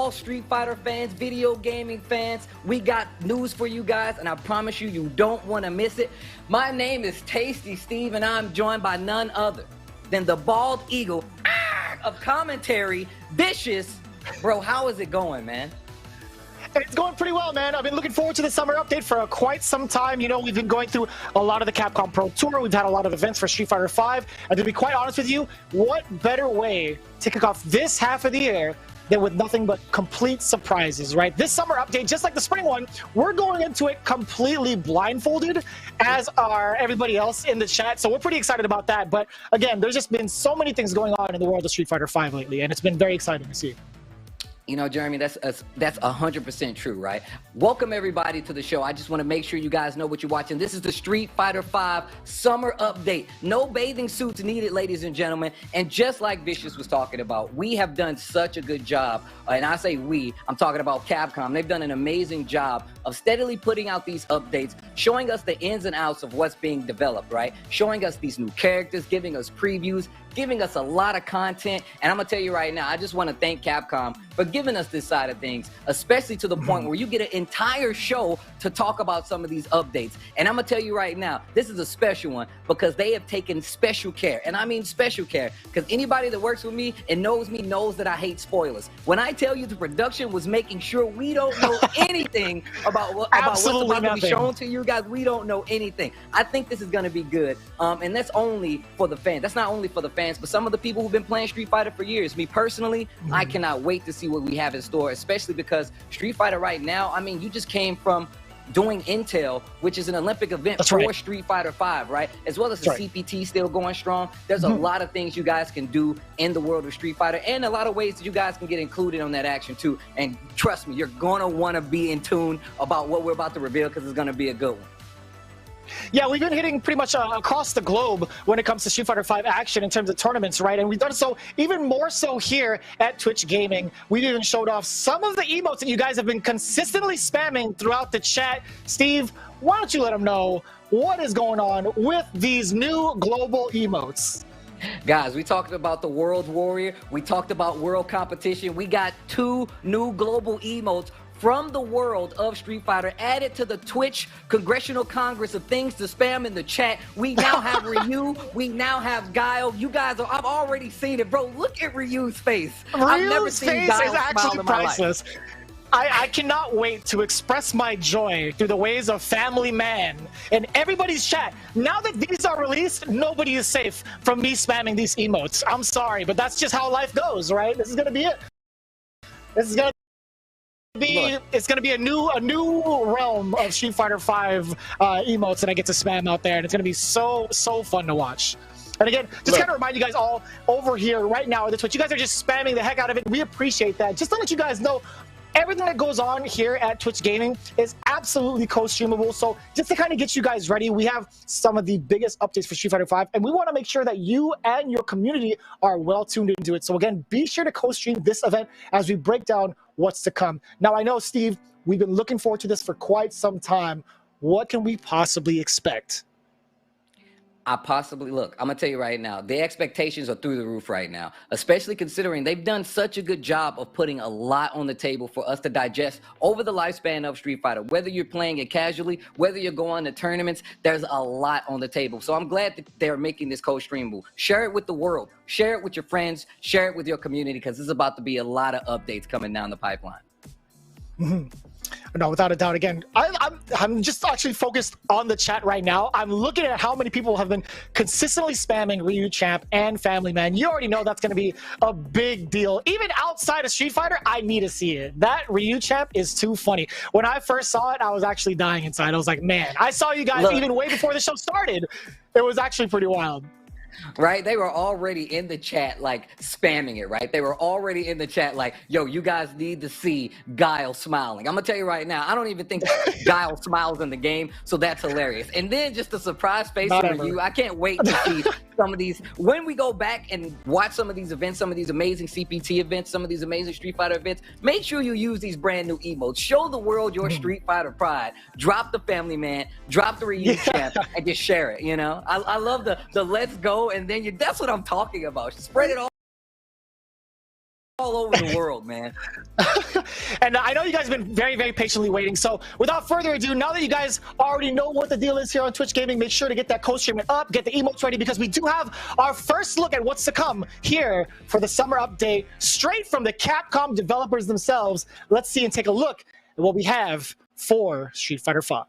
all Street Fighter fans, video gaming fans, we got news for you guys, and I promise you, you don't want to miss it. My name is Tasty Steve, and I'm joined by none other than the bald eagle of commentary, Vicious. Bro, how is it going, man? It's going pretty well, man. I've been looking forward to the summer update for quite some time. You know, we've been going through a lot of the Capcom Pro Tour. We've had a lot of events for Street Fighter V. And to be quite honest with you, what better way to kick off this half of the year than with nothing but complete surprises, right? This summer update, just like the spring one, we're going into it completely blindfolded, as are everybody else in the chat. So we're pretty excited about that. But again, there's just been so many things going on in the world of Street Fighter V lately, and it's been very exciting to see. You know, Jeremy, that's 100% true, right? Welcome, everybody, to the show. I just want to make sure you guys know what you're watching. This is the Street Fighter V Summer Update. No bathing suits needed, ladies and gentlemen. And just like Vicious was talking about, we have done such a good job. And I say we, I'm talking about Capcom. They've done an amazing job of steadily putting out these updates, showing us the ins and outs of what's being developed, right? Showing us these new characters, giving us previews, giving us a lot of content. And I'm gonna tell you right now, I just want to thank Capcom for giving us this side of things, especially to the point where you get an entire show to talk about some of these updates. And I'm gonna tell you right now, this is a special one because they have taken special care. And I mean special care, because anybody that works with me and knows me knows that I hate spoilers. When I tell you the production was making sure we don't know anything about what's about to be shown to you guys, we don't know anything. I think this is gonna be good. And that's only for the fans. That's not only for the fans, but some of the people who've been playing Street Fighter for years. Me personally, I cannot wait to see what we have in store, especially because Street Fighter right now, I mean, you just came from doing Intel, which is an Olympic event for Street Fighter V, right? As well as the CPT still going strong. There's a lot of things you guys can do in the world of Street Fighter, and a lot of ways that you guys can get included on that action too. And trust me, you're gonna wanna be in tune about what we're about to reveal, because it's gonna be a good one. Yeah, we've been hitting pretty much across the globe when it comes to Street Fighter V action in terms of tournaments, right? And we've done so even more so here at Twitch Gaming. We've even showed off some of the emotes that you guys have been consistently spamming throughout the chat. Steve, why don't you let them know what is going on with these new global emotes? Guys, we talked about the World Warrior. We talked about World Competition. We got 2 new global emotes from the world of Street Fighter added to the Twitch Congressional Congress of things to spam in the chat. We now have Ryu. We now have Guile. You guys I've already seen it, bro. Look at Ryu's face. I've never seen face Guile is actually priceless. I cannot wait to express my joy through the ways of Family Man in everybody's chat. Now that these are released, nobody is safe from me spamming these emotes. I'm sorry, but that's just how life goes, right? This is gonna be it. This is gonna it's going to be a new realm of Street Fighter V emotes that I get to spam out there, and it's going to be so fun to watch. And again, just kind of remind you guys all over here right now at the Twitch, you guys are just spamming the heck out of it. We appreciate that. Just to let you guys know, everything that goes on here at Twitch Gaming is absolutely co-streamable. So just to kind of get you guys ready, we have some of the biggest updates for Street Fighter V, and we want to make sure that you and your community are well tuned into it. So again, be sure to co-stream this event as we break down what's to come. Now, I know, Steve, we've been looking forward to this for quite some time. What can we possibly expect? Look, I'm gonna tell you right now, the expectations are through the roof right now, especially considering they've done such a good job of putting a lot on the table for us to digest over the lifespan of Street Fighter. Whether you're playing it casually, whether you're going to tournaments, there's a lot on the table. So I'm glad that they're making this co-streamable. Share it with the world, share it with your friends, share it with your community, because there's about to be a lot of updates coming down the pipeline. No, without a doubt. Again, I'm just actually focused on the chat right now. I'm looking at how many people have been consistently spamming Ryu Champ and Family Man. You already know that's going to be a big deal. Even outside of Street Fighter, I need to see it. That Ryu Champ is too funny. When I first saw it, I was actually dying inside. I was like, man, I saw you guys even way before the show started. It was actually pretty wild. Right? They were already in the chat, like, spamming it, right? They were already in the chat, like, yo, you guys need to see Guile smiling. I'm going to tell you right now, I don't even think Guile smiles in the game, so that's hilarious. And then just the surprise face from you. I can't wait to see some of these. When we go back and watch some of these events, some of these amazing CPT events, some of these amazing Street Fighter events, make sure you use these brand new emotes. Show the world your Street Fighter pride. Drop the Family Man, drop the Ryu Champ, and just share it, you know? I love the let's go, and then that's what I'm talking about. Spread it all. all over the world, man. And I know you guys have been very, very patiently waiting. So without further ado, now that you guys already know what the deal is here on Twitch Gaming, make sure to get that code streaming up, get the emotes ready, because we do have our first look at what's to come here for the summer update, straight from the Capcom developers themselves. Let's see and take a look at what we have for Street Fighter V.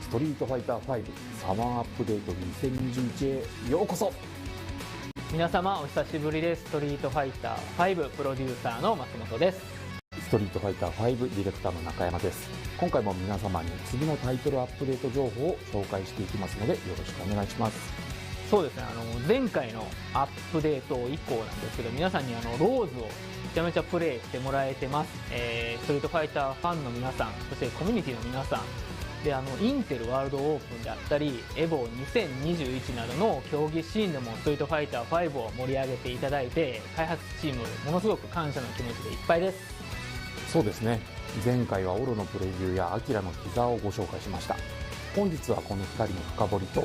ストリートファイター5サマーアップデート2021へようこそ。皆様お久しぶりです。ストリートファイター5プロデューサーの松本です。ストリートファイター5ディレクターの中山です。今回も皆様に次のタイトルアップデート情報を紹介していきますのでよろしくお願いします。そうですね、前回のアップデート以降なんですけど、皆さんにローズをめちゃめちゃプレイしてもらえてます。ストリートファイターファンの皆さん、そしてコミュニティの皆さんで、インテルワールドオープンであったりエボ2021などの競技シーンでもストリートファイター5を盛り上げていただいて、開発チームものすごく感謝の気持ちでいっぱいです。そうですね、前回はオロのプレビューやアキラのティザーをご紹介しました。本日はこの2人の深掘りと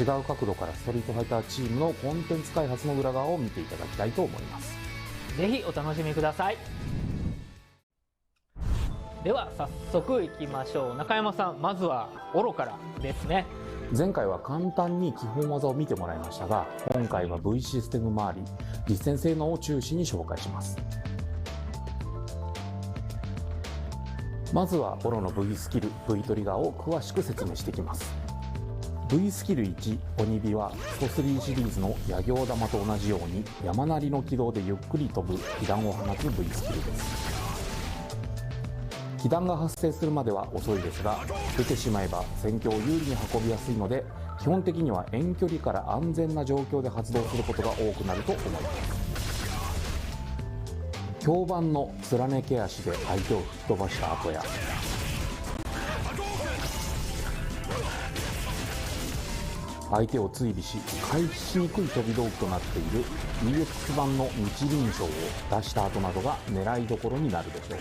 違う角度からストリートファイターチームのコンテンツ開発の裏側を見ていただきたいと思います。ぜひお楽しみください。では早速いきましょう。中山さん、まずはオロからですね。前回は簡単に基本技を見てもらいましたが、今回は V システム周り、実践性能を中心に紹介します。まずはオロの V スキル V トリガーを詳しく説明していきます。 V スキル1鬼火はスト3シリーズの矢行玉と同じように山なりの軌道でゆっくり飛ぶ被弾を放つ V スキルです。被弾が発生するまでは遅いですが、出てしまえば戦況を有利に運びやすいので、基本的には遠距離から安全な状況で発動することが多くなると思います。響板の貫け足で相手を吹き飛ばした後や、相手を追尾し回避しにくい飛び道具となっている EX 版の日輪章を出した後などが狙いどころになるでしょう。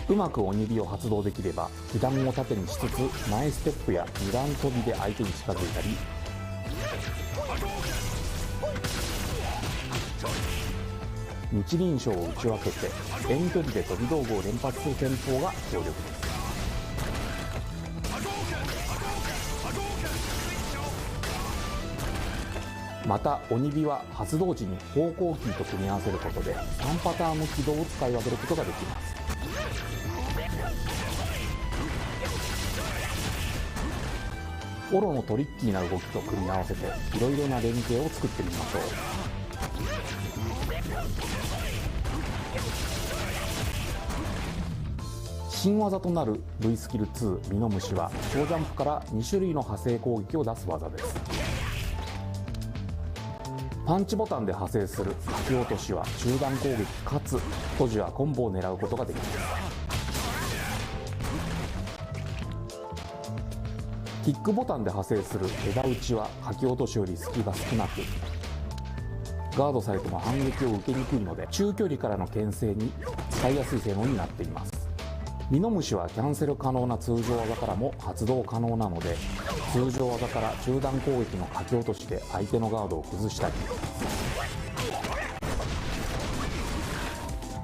うまく鬼火を発動できれば被弾を盾にしつつ前ステップや二段飛びで相手に近づいたり、日輪章を打ち分けて遠距離で飛び道具を連発する戦法が強力です。また鬼火は発動時に方向キーと組み合わせることで3パターンの起動を使い分けることができます。オロのトリッキーな動きと組み合わせていろいろな連携を作ってみましょう。新技となる V スキル2ミノムシは小ジャンプから2種類の派生攻撃を出す技です。パンチボタンで派生するかき落としは中段攻撃かつ閉じはコンボを狙うことができます。キックボタンで派生する枝打ちはかき落としより隙が少なく、ガードされても反撃を受けにくいので中距離からの牽制に使いやすい性能になっています。ミノムシはキャンセル可能な通常技からも発動可能なので、通常技から中段攻撃のかき落としで相手のガードを崩したり、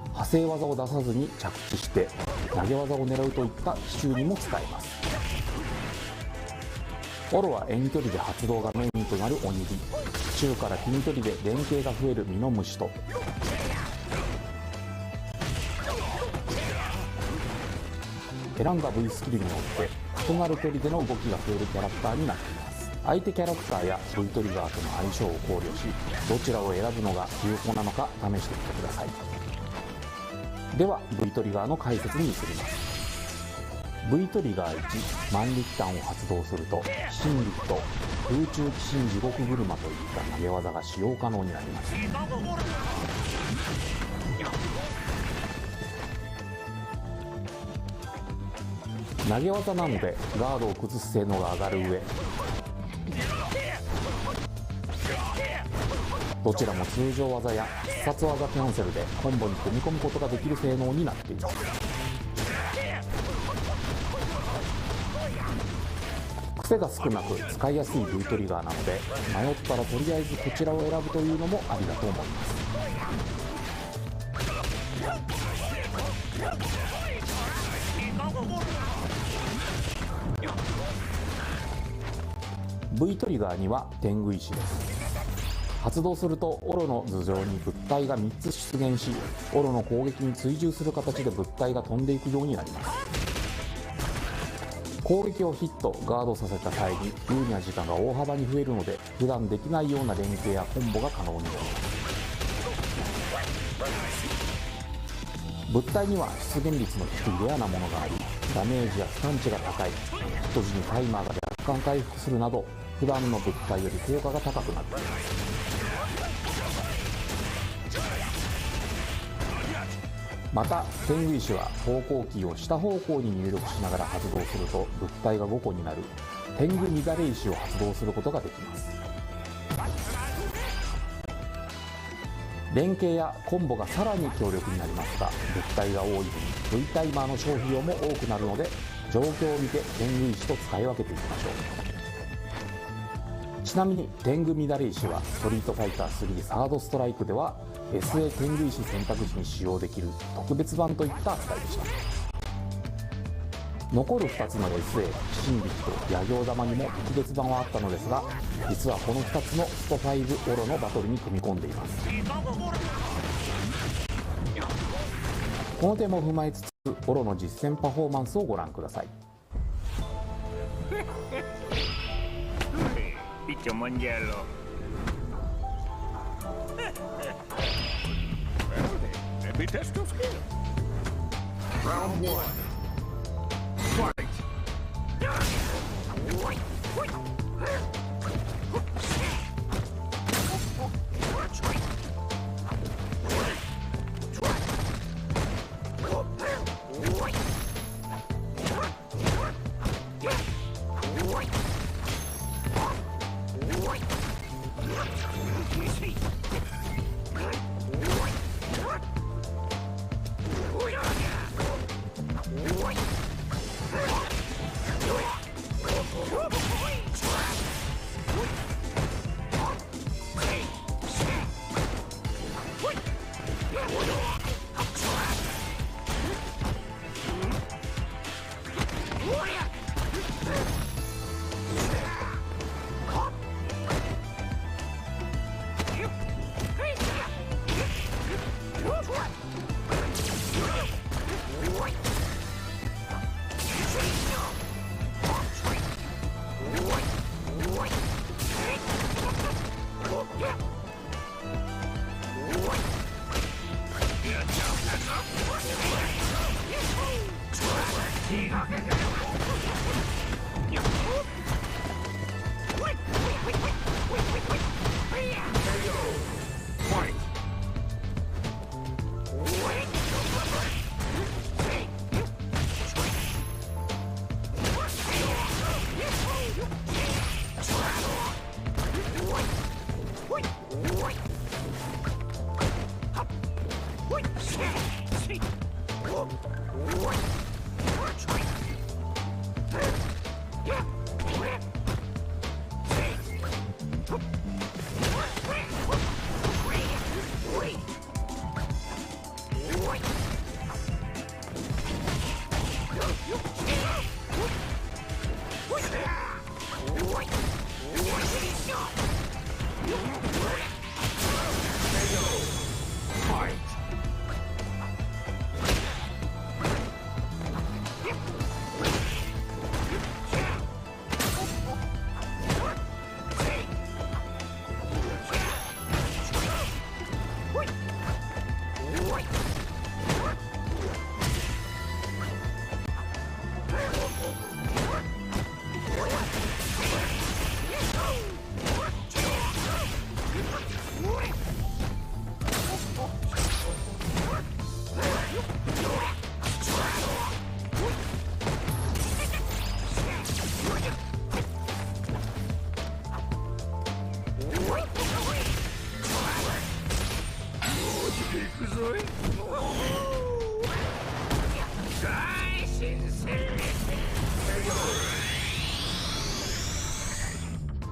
派生技を出さずに着地して投げ技を狙うといった奇襲にも使えます。オロは遠距離で発動がメインとなる鬼火、中から近距離で連携が増えるミノムシと、選んだ V スキルによって異なる距離での動きが増えるキャラクターになっています。相手キャラクターや V トリガーとの相性を考慮し、どちらを選ぶのが有効なのか試してみてください。では V トリガーの解説に移ります。V トリガー1万力弾を発動すると神力と空中鬼神地獄車といった投げ技が使用可能になります。投げ技なのでガードを崩す性能が上がる上、どちらも通常技や必殺技キャンセルでコンボに組み込むことができる性能になっています。癖が少なく使いやすい V トリガーなので、迷ったらとりあえずこちらを選ぶというのもありだと思います。V トリガーには天狗石です。発動するとオロの頭上に物体が3つ出現し、オロの攻撃に追従する形で物体が飛んでいくようになります。攻撃をヒット、ガードさせた際に有利な時間が大幅に増えるので、普段できないような連携やコンボが可能になります。物体には出現率の低いレアなものがあり、ダメージやスタンチが高い、ヒット時にタイマーが若干回復するなど、普段の物体より効果が高くなっています。また天狗石は方向キーを下方向に入力しながら発動すると物体が5個になる天狗乱れ石を発動することができます。連携やコンボがさらに強力になりますが、物体が多い分 V タイマーの消費量も多くなるので、状況を見て天狗石と使い分けていきましょう。ちなみに天狗乱れ石はストリートファイター3サードストライクでは SA 天狗石選択時に使用できる特別版といった扱いでした。残る2つの SA 神力と野行玉にも特別版はあったのですが、実はこの2つのスト5オロのバトルに組み込んでいます。この点も踏まえつつオロの実戦パフォーマンスをご覧ください。Bicho monjelo. Let me test your skill. Round 1. Fight.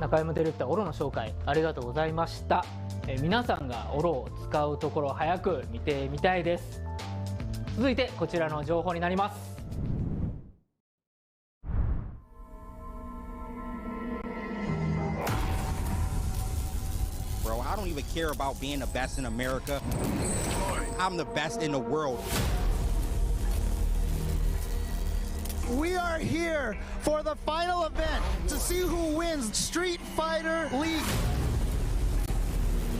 中山ディレクターオロの紹介ありがとうございました。皆さんがオロを使うところを早く見てみたいです。続いてこちらの情報になります。Bro, I don't even care about being the best in America. I'm the best in the world. We are here for the final event to see who wins Street Fighter League.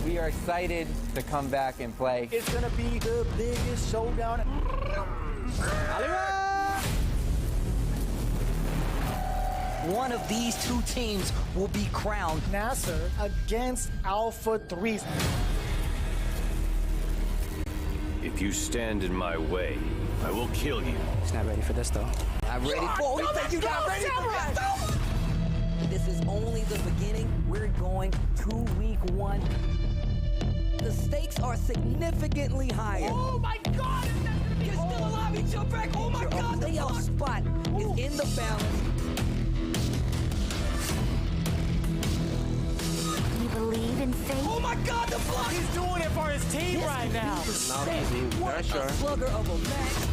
We are excited to come back and play. It's gonna be the biggest showdown. One of these two teams will be crowned. Nasser against Alpha 3. If you stand in my way, I will kill you. He's not ready for this, though. I'm ready for it. You got ready for this. This is only the beginning. We're going to week 1. The stakes are significantly higher. Oh my God! You're still alive. He jumped back. Oh my God! The layout spot is in the balance. Do you believe in fate? Oh my God! The block. He's doing it for his team right now. What a slugger of a match.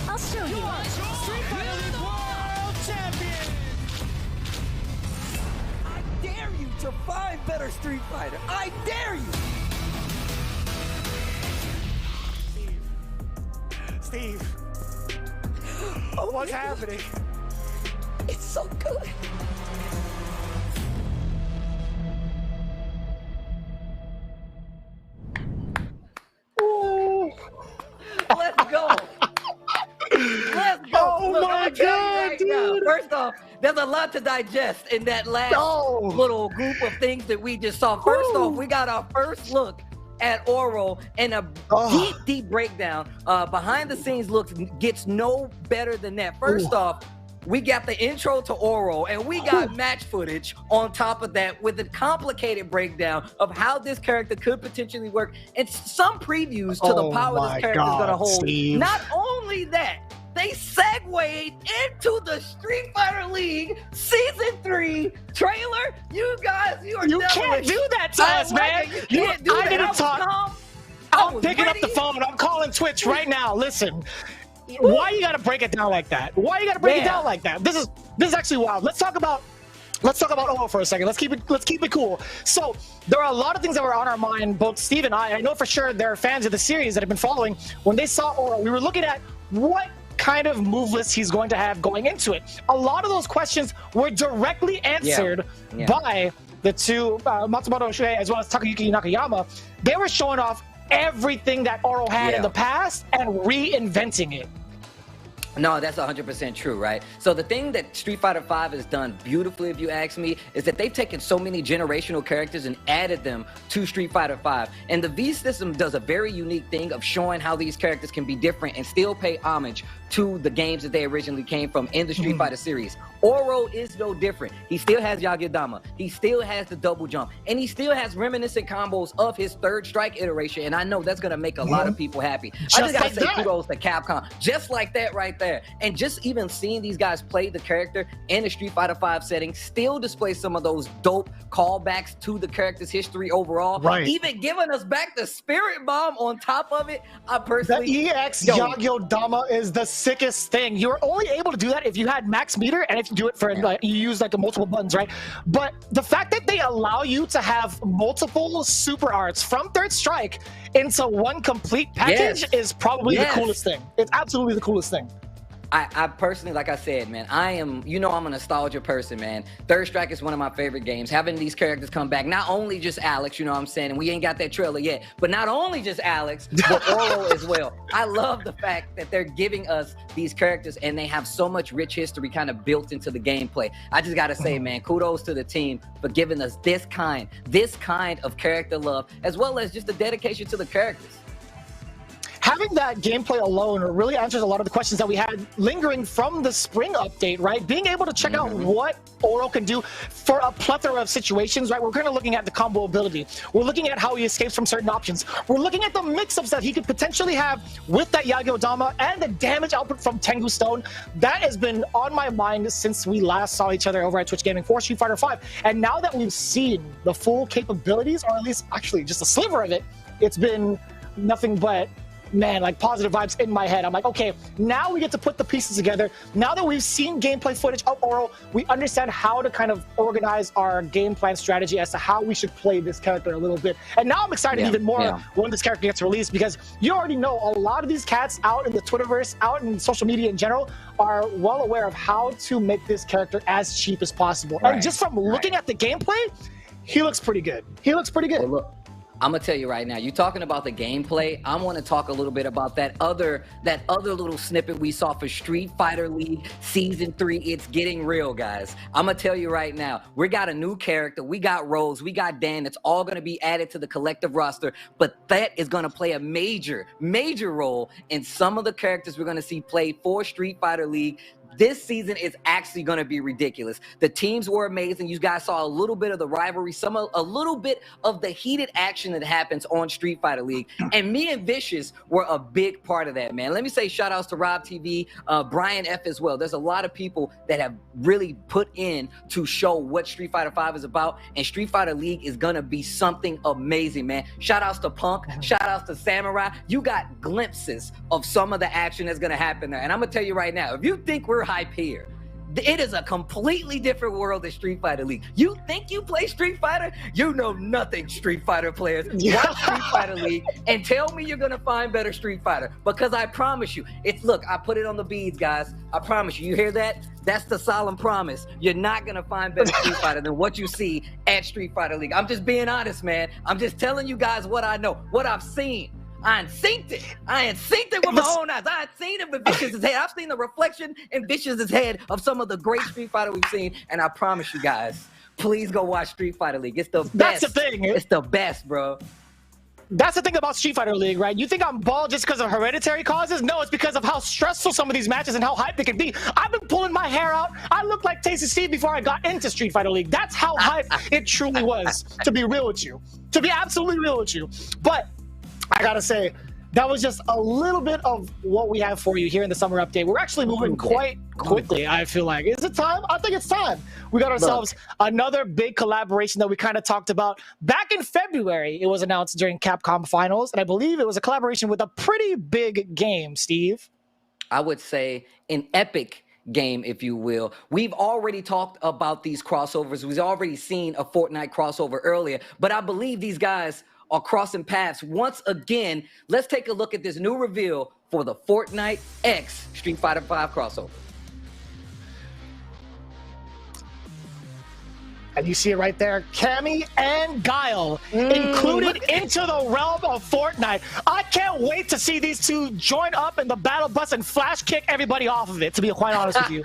I'll show you. Street Fighter League World Champion. I dare you to find better Street Fighter. I dare you. Steve. What's happening? It's so good. Let's go. Let's go. Oh Look, my I'm telling you God, right now, dude. first off, there's a lot to digest in that last little group of things that we just saw. First off, we got our first look at Oro and a deep breakdown. Behind the scenes looks gets no better than that. First off, we got the intro to Oro and we got match footage on top of that with a complicated breakdown of how this character could potentially work and some previews to the power this character is going to hold. Steve. Not only that, they segued into the Street Fighter League Season 3 trailer. You guys, you can't do that to us, man. You can't do I that. didn't talk. I'm picking up the phone. I'm calling Twitch right now. Listen. Why you gotta break it down like that? Why you gotta break it down like that? This is actually wild. Let's talk about Oro for a second. Let's keep it cool. So there are a lot of things that were on our mind, both Steve and I know for sure there are fans of the series that have been following. When they saw Oro, we were looking at what kind of move list he's going to have going into it. A lot of those questions were directly answered by the two Matsumoto Shuhei as well as Takayuki Nakayama. They were showing off everything that Oro had in the past and reinventing it. No, that's 100% true, right? So the thing that Street Fighter V has done beautifully, if you ask me, is that they've taken so many generational characters and added them to Street Fighter V. And the V system does a very unique thing of showing how these characters can be different and still pay homage to the games that they originally came from in the Street Fighter series. Oro is no different. He still has Yagedama. He still has the double jump. And he still has reminiscent combos of his third strike iteration. And I know that's going to make a lot of people happy. I just got to say kudos to Capcom. Just like that right there. And just even seeing these guys play the character in the Street Fighter V setting still displays some of those dope callbacks to the character's history overall. Right. Even giving us back the Spirit Bomb on top of it. I personally... The EX Yagyo-Dama is the sickest thing. You were only able to do that if you had max meter and if you do it for like you use like the multiple buttons, right? But the fact that they allow you to have multiple super arts from third strike into one complete package is probably the coolest thing. It's absolutely the coolest thing. I personally, like I said, man, I'm a nostalgia person, man. Third Strike is one of my favorite games. Having these characters come back, not only just Alex, you know what I'm saying, and we ain't got that trailer yet, but not only just Alex, but Oro as well. I love the fact that they're giving us these characters and they have so much rich history kind of built into the gameplay. I just got to say, man, kudos to the team for giving us this kind of character love, as well as just the dedication to the characters. having that gameplay alone really answers a lot of the questions that we had lingering from the spring update, right? Being able to check out what Oro can do for a plethora of situations, right? We're kind of looking at the combo ability. We're looking at how he escapes from certain options. We're looking at the mix-ups that he could potentially have with that Yagyo-dama and the damage output from Tengu Stone. That has been on my mind since we last saw each other over at Twitch Gaming for Street Fighter V. And now that we've seen the full capabilities, or at least actually just a sliver of it, it's been nothing but, man, like positive vibes in my head. I'm like, okay, now we get to put the pieces together. Now that we've seen gameplay footage of Oro, we understand how to kind of organize our game plan strategy as to how we should play this character a little bit. And now I'm excited even more when this character gets released, because you already know a lot of these cats out in the Twitterverse, out in social media in general, are well aware of how to make this character as cheap as possible. And just from looking at the gameplay, he looks pretty good. He looks pretty good. Well, look, I'm gonna tell you right now, you're talking about the gameplay. I want to talk a little bit about that other little snippet we saw for Street Fighter League Season 3. It's getting real, guys. I'm gonna tell you right now, we got a new character. We got Rose, we got Dan. It's all gonna be added to the collective roster, but that is gonna play a major role in some of the characters we're gonna see play for Street Fighter League. This season is actually going to be ridiculous. The teams were amazing. You guys saw a little bit of the rivalry, a little bit of the heated action that happens on Street Fighter League. And me and Vicious were a big part of that, man. Let me say shout outs to Rob TV, Brian F as well. There's a lot of people that have really put in to show what Street Fighter V is about. And Street Fighter League is going to be something amazing, man. Shout outs to Punk. Shout outs to Samurai. You got glimpses of some of the action that's going to happen there. And I'm going to tell you right now, if you think we're hype here, it is a completely different world than Street Fighter League. You think you play Street Fighter? You know nothing, Street Fighter players. Watch Street Fighter League and tell me you're gonna find better Street Fighter, because I promise you, look, I put it on the beads, guys. I promise you. You hear that? That's the solemn promise. You're not gonna find better Street Fighter than what you see at Street Fighter League. I'm just being honest, man. I'm just telling you guys what I know, what I've seen. I ain't seen it with my own eyes. I ain't seen it with Vicious's head. I've seen the reflection in Vicious's head of some of the great Street Fighter we've seen. And I promise you guys, please go watch Street Fighter League. It's the best. That's the thing. It's the best, bro. That's the thing about Street Fighter League, right? You think I'm bald just because of hereditary causes? No, it's because of how stressful some of these matches and how hyped they can be. I've been pulling my hair out. I looked like Tasty Steve before I got into Street Fighter League. That's how hyped it truly was, to be real with you. To be absolutely real with you. But I gotta say, that was just a little bit of what we have for you here in the summer update. We're actually moving quite quickly, I feel like. Is it time? I think it's time. We got ourselves another big collaboration that we kind of talked about. Back in February, it was announced during Capcom Finals, and I believe it was a collaboration with a pretty big game, Steve. I would say an epic game, if you will. We've already talked about these crossovers. We've already seen a Fortnite crossover earlier, but I believe these guys are crossing paths once again. Let's take a look at this new reveal for the Fortnite X Street Fighter V crossover. And you see it right there, Cammy and Guile included into the realm of Fortnite. I can't wait to see these two join up in the battle bus and flash kick everybody off of it, to be quite honest with you.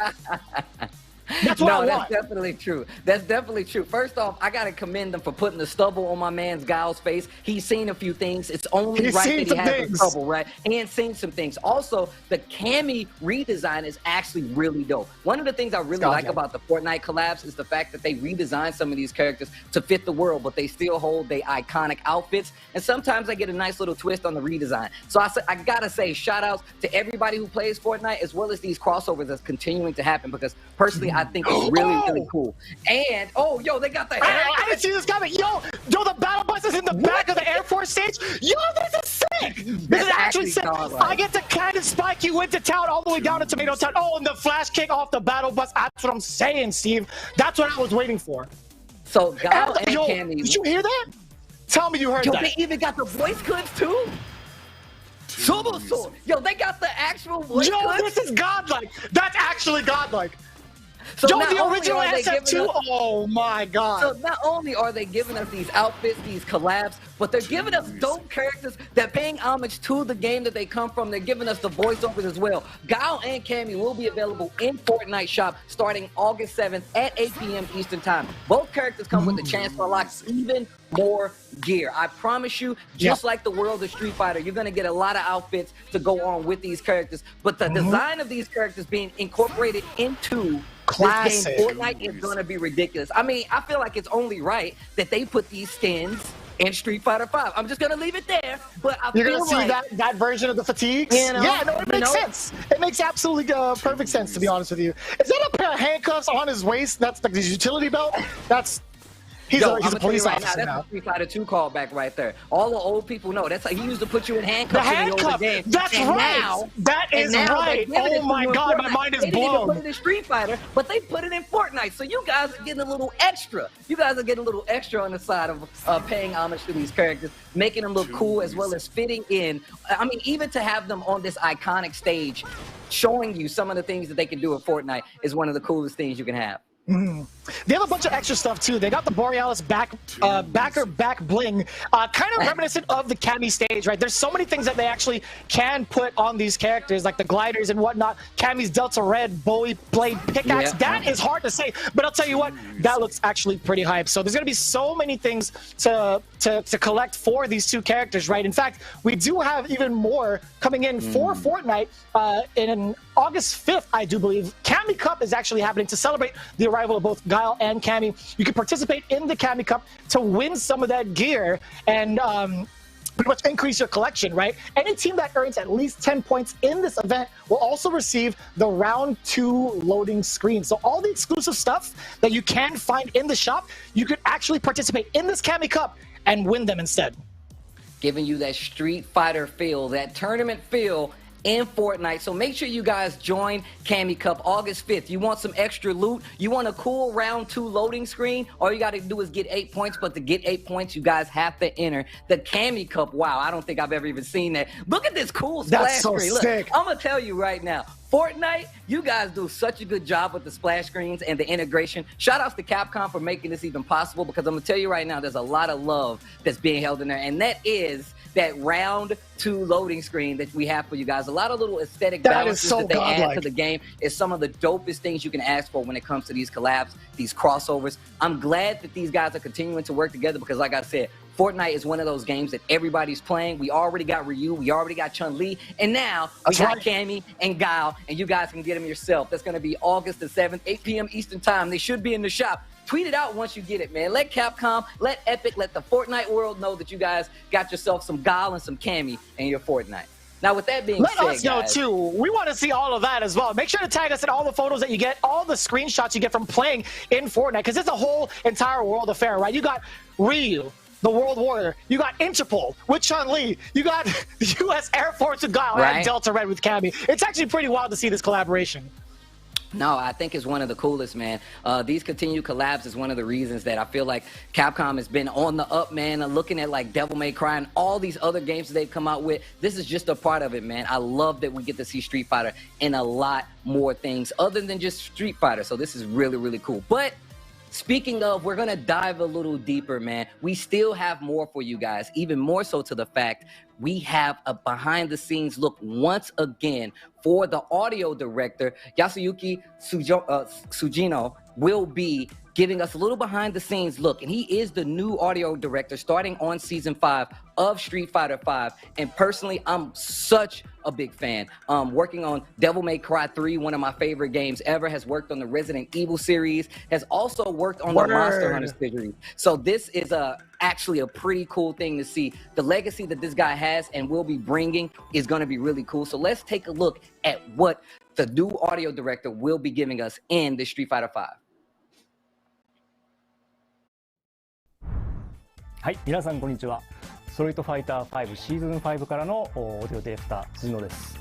That's what I want. That's definitely true. That's definitely true. First off, I got to commend them for putting the stubble on my man's Guile's face. He's seen a few things. It's only right that he has the stubble, right? And seen some things. Also, the Cammy redesign is actually really dope. One of the things I really like about the Fortnite collabs is the fact that they redesigned some of these characters to fit the world, but they still hold their iconic outfits. And sometimes I get a nice little twist on the redesign. So I got to say, shout outs to everybody who plays Fortnite, as well as these crossovers that's continuing to happen, because personally, I think it's really cool. And yo, they got the I didn't see this coming. Yo, the battle bus is in the back of the Air Force stage. Yo, this is sick. This is actually sick. I get to cannon spike you into town all the way down to Tomato Town. Oh, and the flash kick off the battle bus. That's what I'm saying, Steve. That's what I was waiting for. So Guile and Cammy. Did you hear that? Tell me you heard that. They even got the voice clips too. Yo, they got the actual voice clips. This is godlike. That's actually godlike. So Yo, not the only original are they giving SF2. us- Oh my god. So not only are they giving us these outfits, these collabs, but they're giving us dope characters that paying homage to the game that they come from. They're giving us the voiceovers as well. Guile and Cammy will be available in Fortnite shop starting August 7th at 8 p.m. Eastern time. Both characters come with the chance to unlock even more gear. I promise you, just like the world of Street Fighter, you're going to get a lot of outfits to go on with these characters. But the design of these characters being incorporated into this game, Fortnite, is going to be ridiculous. I mean, I feel like it's only right that they put these skins in Street Fighter 5. I'm just going to leave it there, but I You're feel gonna see like that version of the fatigues. You know, yeah, no, it makes sense. It makes absolutely perfect sense, to be honest with you. Is that a pair of handcuffs on his waist? That's like his utility belt. He's a police officer now. That's a Street Fighter 2 callback right there. All the old people know. That's how he used to put you in handcuffs The in the handcuff. older game. That's and right. Now, that is right. Oh my god, my mind is blown. They didn't even put it in Street Fighter, but they put it in Fortnite. So you guys are getting a little extra. You guys are getting a little extra on the side of paying homage to these characters, making them look cool as well as fitting in. I mean, even to have them on this iconic stage, showing you some of the things that they can do at Fortnite is one of the coolest things you can have. They have a bunch of extra stuff too. They got the Borealis back bling, kind of reminiscent of the Cammy stage, right? There's so many things that they actually can put on these characters, like the gliders and whatnot. Cammy's Delta Red Bowie blade pickaxe. That is hard to say, but I'll tell you what, that looks actually pretty hype. So there's gonna be so many things to collect for these two characters, right? In fact, we do have even more coming in for Fortnite in August 5th, I do believe. Cammy Cup is actually happening to celebrate the arrival of both Guile and Cammy. You can participate in the Cammy Cup to win some of that gear and pretty much increase your collection, right? Any team that earns at least 10 points in this event will also receive the round 2 loading screen. So all the exclusive stuff that you can find in the shop, you could actually participate in this Cammy Cup and win them instead. Giving you that Street Fighter feel, that tournament feel in Fortnite. So make sure you guys join Cammy Cup August 5th. You want some extra loot? You want a cool round 2 loading screen? All you got to do is get 8 points, but to get 8 points, you guys have to enter the Cammy Cup. Wow, I don't think I've ever even seen that. Look at this cool splash screen. Look, I'm going to tell you right now, Fortnite, you guys do such a good job with the splash screens and the integration. Shout outs to Capcom for making this even possible, because I'm going to tell you right now, there's a lot of love that's being held in there, and that is that round 2 loading screen that we have for you guys. A lot of little aesthetic balances that they add to the game is some of the dopest things you can ask for when it comes to these collabs, these crossovers. I'm glad that these guys are continuing to work together, because like I said, Fortnite is one of those games that everybody's playing. We already got Ryu, we already got Chun-Li, and now we got Cammy and Guile, and you guys can get them yourself. That's going to be August the 7th, 8 p.m. Eastern time. They should be in the shop. Tweet it out once you get it, man. Let Capcom, let Epic, let the Fortnite world know that you guys got yourself some Guile and some Cammy in your Fortnite. Now, with that being said, let us know too. We want to see all of that as well. Make sure to tag us in all the photos that you get, all the screenshots you get from playing in Fortnite, because it's a whole entire world affair, right? You got Ryu, the World Warrior. You got Interpol with Chun-Li. You got the U.S. Air Force with Guile and Delta Red with Cammy. It's actually pretty wild to see this collaboration. No, I think it's one of the coolest, man. These continued collabs is one of the reasons that I feel like Capcom has been on the up, man. Looking at like Devil May Cry and all these other games that they've come out with. This is just a part of it, man. I love that we get to see Street Fighter in a lot more things other than just Street Fighter. So this is really, really cool. But speaking of, we're going to dive a little deeper, man. We still have more for you guys, even more so to the fact we have a behind-the-scenes look once again for the audio director. Yasuyuki Sujino will be giving us a little behind-the-scenes look, and he is the new audio director starting on Season 5 of Street Fighter 5. And personally, I'm such a big fan. Working on Devil May Cry 3, one of my favorite games ever, has worked on the Resident Evil series, has also worked on the Monster Hunter series. So this is actually a pretty cool thing to see. The legacy that this guy has and will be bringing is going to be really cool. So let's take a look at what the new audio director will be giving us in the Street Fighter 5. はい、皆さんこんにちは。ストリートファイター5シーズン5からのオーディオディレクター辻野です。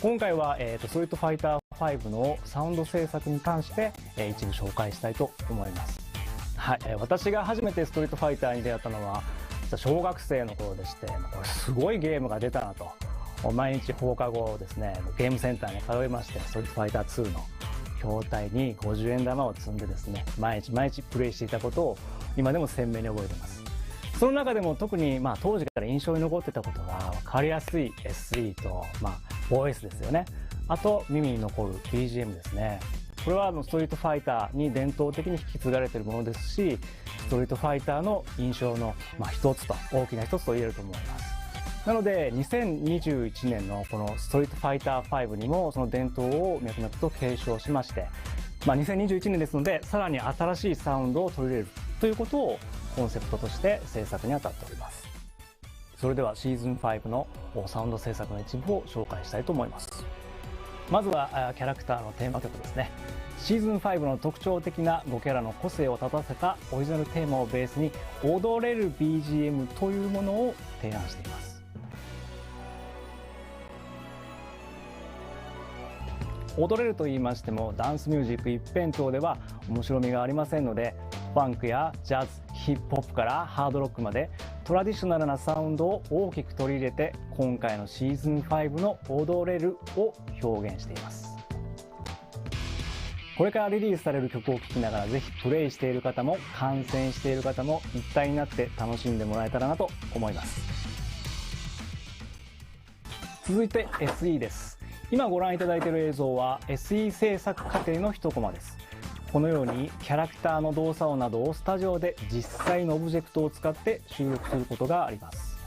今回は、ストリートファイター5のサウンド制作に関して、一部紹介したいと思います。はい、私が初めてストリートファイターに出会ったのは小学生の頃でして、これすごいゲームが出たなと毎日放課後ですねゲームセンターに通いましてストリートファイター2の筐体に50円玉を積んでですね、毎日プレイしていたことを今でも鮮明に覚えています。その中でも特に当時から印象に残ってたことが、分かりやすい SE とOS ですよね。あと耳に残る BGM ですね。これはストリートファイターに伝統的に引き継がれているものですし、ストリートファイターの印象の大きな一つと言えると思います。なので2021年のこのストリートファイター5にもその伝統を脈々と継承しまして、2021年ですのでさらに新しいサウンドを取り入れるということをコンセプトとして制作に当たっております。それではシーズン5のサウンド制作の一部を紹介したいと思います。まずはキャラクターのテーマ曲ですね。シーズン5の特徴的な5キャラの個性を立たせたオリジナルテーマをベースに踊れる BGM というものを提案しています。踊れると言いましてもダンスミュージック一辺倒では面白みがありませんので、ファンクやジャズ、ヒップホップからハードロックまでトラディショナルなサウンドを大きく取り入れて、今回のシーズン5の踊れるを表現しています。これからリリースされる曲を聴きながら、ぜひプレイしている方も観戦している方も一体になって楽しんでもらえたらなと思います。続いて SE です。今ご覧いただいている映像は SE 制作過程の一コマです。このようにキャラクターの動作音などをスタジオで実際のオブジェクトを使って収録することがあります。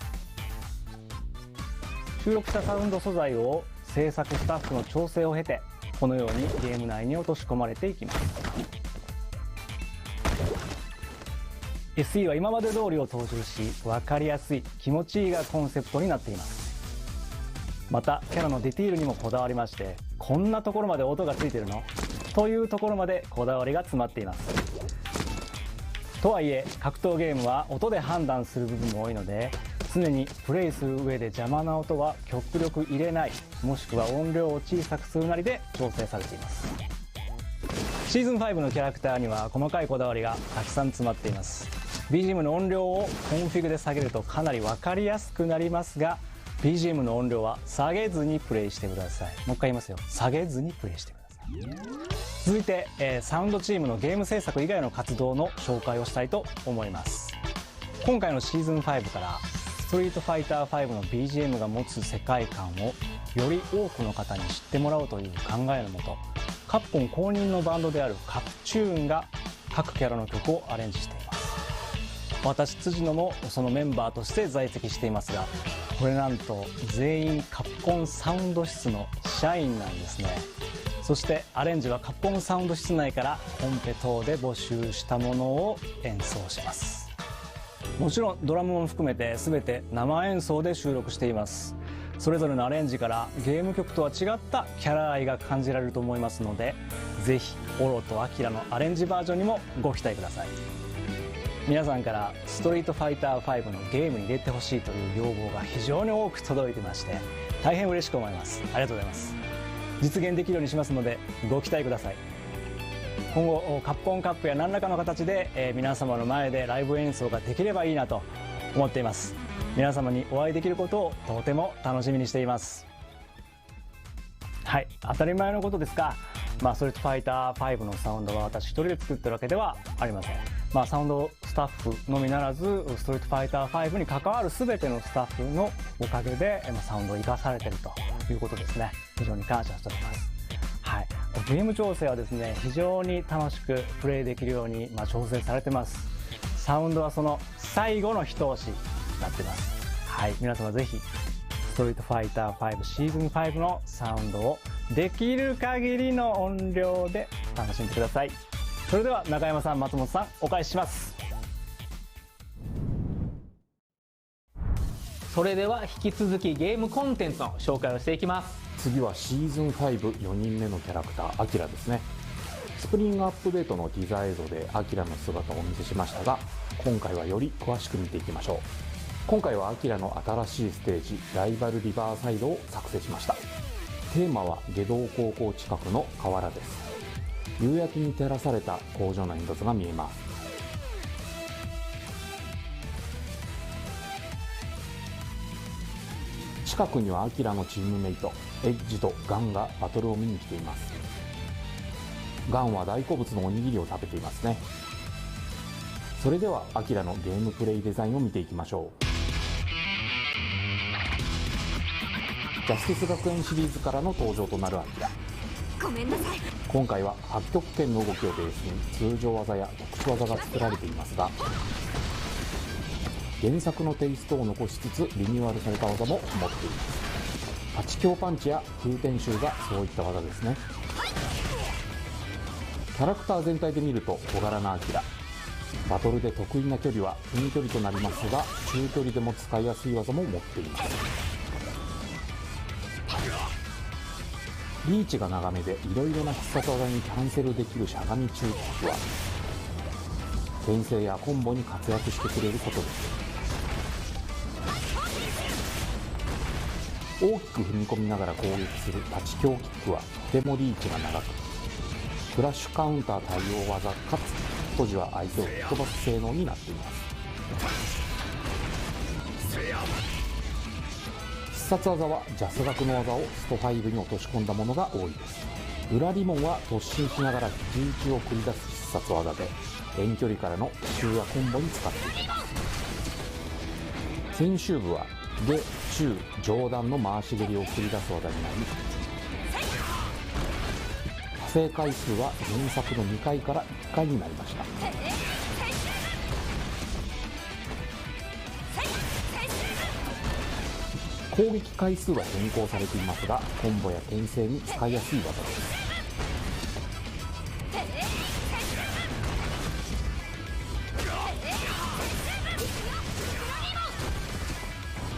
収録したサウンド素材を制作スタッフの調整を経て、このようにゲーム内に落とし込まれていきます。 SE は今まで通りを踏襲し、分かりやすい、気持ちいいがコンセプトになっています。またキャラのディティールにもこだわりまして、こんなところまで音がついてるのというところまでこだわりが詰まっています。とはいえ格闘ゲームは音で判断する部分も多いので、常にプレイする上で邪魔な音は極力入れない、もしくは音量を小さくするなりで調整されています。シーズン5のキャラクターには細かいこだわりがたくさん詰まっています。 BGM の音量をコンフィグで下げるとかなり分かりやすくなりますが、 BGM の音量は下げずにプレイしてください。もう一回言いますよ。下げずにプレイしてください。続いて、サウンドチームのゲーム制作以外の活動の紹介をしたいと思います。今回のシーズン5からストリートファイター5の BGM が持つ世界観をより多くの方に知ってもらおうという考えのもと、カプコン公認のバンドであるカプチューンが各キャラの曲をアレンジしています。私辻野もそのメンバーとして在籍していますが、これなんと全員カプコンサウンド室の社員なんですね。そしてアレンジはカプコンサウンド室内からコンペ等で募集したものを演奏します。もちろんドラムも含めて全て生演奏で収録しています。それぞれのアレンジからゲーム曲とは違ったキャラ愛が感じられると思いますので、ぜひオロとアキラのアレンジバージョンにもご期待ください。皆さんからストリートファイター5のゲームに入れてほしいという要望が非常に多く届いてまして、大変嬉しく思います。ありがとうございます。実現できるようにしますのでご期待ください。今後カプコンカップや何らかの形で、皆様の前でライブ演奏ができればいいなと思っています。皆様にお会いできることをとても楽しみにしています。はい、当たり前のことですが、ストリートファイター5のサウンドは私一人で作ってるわけではありません。サウンドスタッフのみならずストリートファイター5に関わる全てのスタッフのおかげでサウンドを生かされているということですね。非常に感謝しております。はい、ゲーム調整はですね、非常に楽しくプレイできるように調整されてます。サウンドはその最後の一押しになっています。はい、皆様ぜひストリートファイター5シーズン5のサウンドをできる限りの音量で楽しんでください。それでは中山さん、松本さん、お返しします。それでは引き続きゲームコンテンツの紹介をしていきます。次はシーズン54人目のキャラクターアキラですね。スプリングアップデートのティザー映像でアキラの姿をお見せしましたが、今回はより詳しく見ていきましょう。今回はアキラの新しいステージライバルリバーサイドを作成しました。テーマは下道高校近くの河原です。夕焼けに照らされた工場の煙突が見えます。近くにはアキラのチームメイトエッジとガンがバトルを見に来ています。ガンは大好物のおにぎりを食べていますね。それではアキラのゲームプレイデザインを見ていきましょう。ジャスティス学園シリーズからの登場となるアキラ。ごめんなさい。今回は破棄特権の動きをベースに通常技や特殊技が作られていますが、原作のテイストを残しつつリニューアルされた技も持っています。8強パンチや空転集がそういった技ですね。キャラクター全体で見ると小柄なアキラ。バトルで得意な距離は近距離となりますが、中距離でも使いやすい技も持っています。リーチが長めでいろいろな必殺技にキャンセルできるしゃがみ中キックは転生やコンボに活躍してくれることです。大きく踏み込みながら攻撃する立ち強キックはとてもリーチが長く、フラッシュカウンター対応技かつ当時は相手を吹っ飛ばす性能になっています。必殺技はジャス学の技をスト5に落とし込んだものが多いです。裏リモンは突進しながら奇襲打ちを繰り出す必殺技で、遠距離からの奇襲やコンボに使っていきます。先週部は下中上段の回し蹴りを繰り出す技になり、派生回数は原作の2回から1回になりました。攻撃回数は変更されていますが、コンボや転生に使いやすい技です。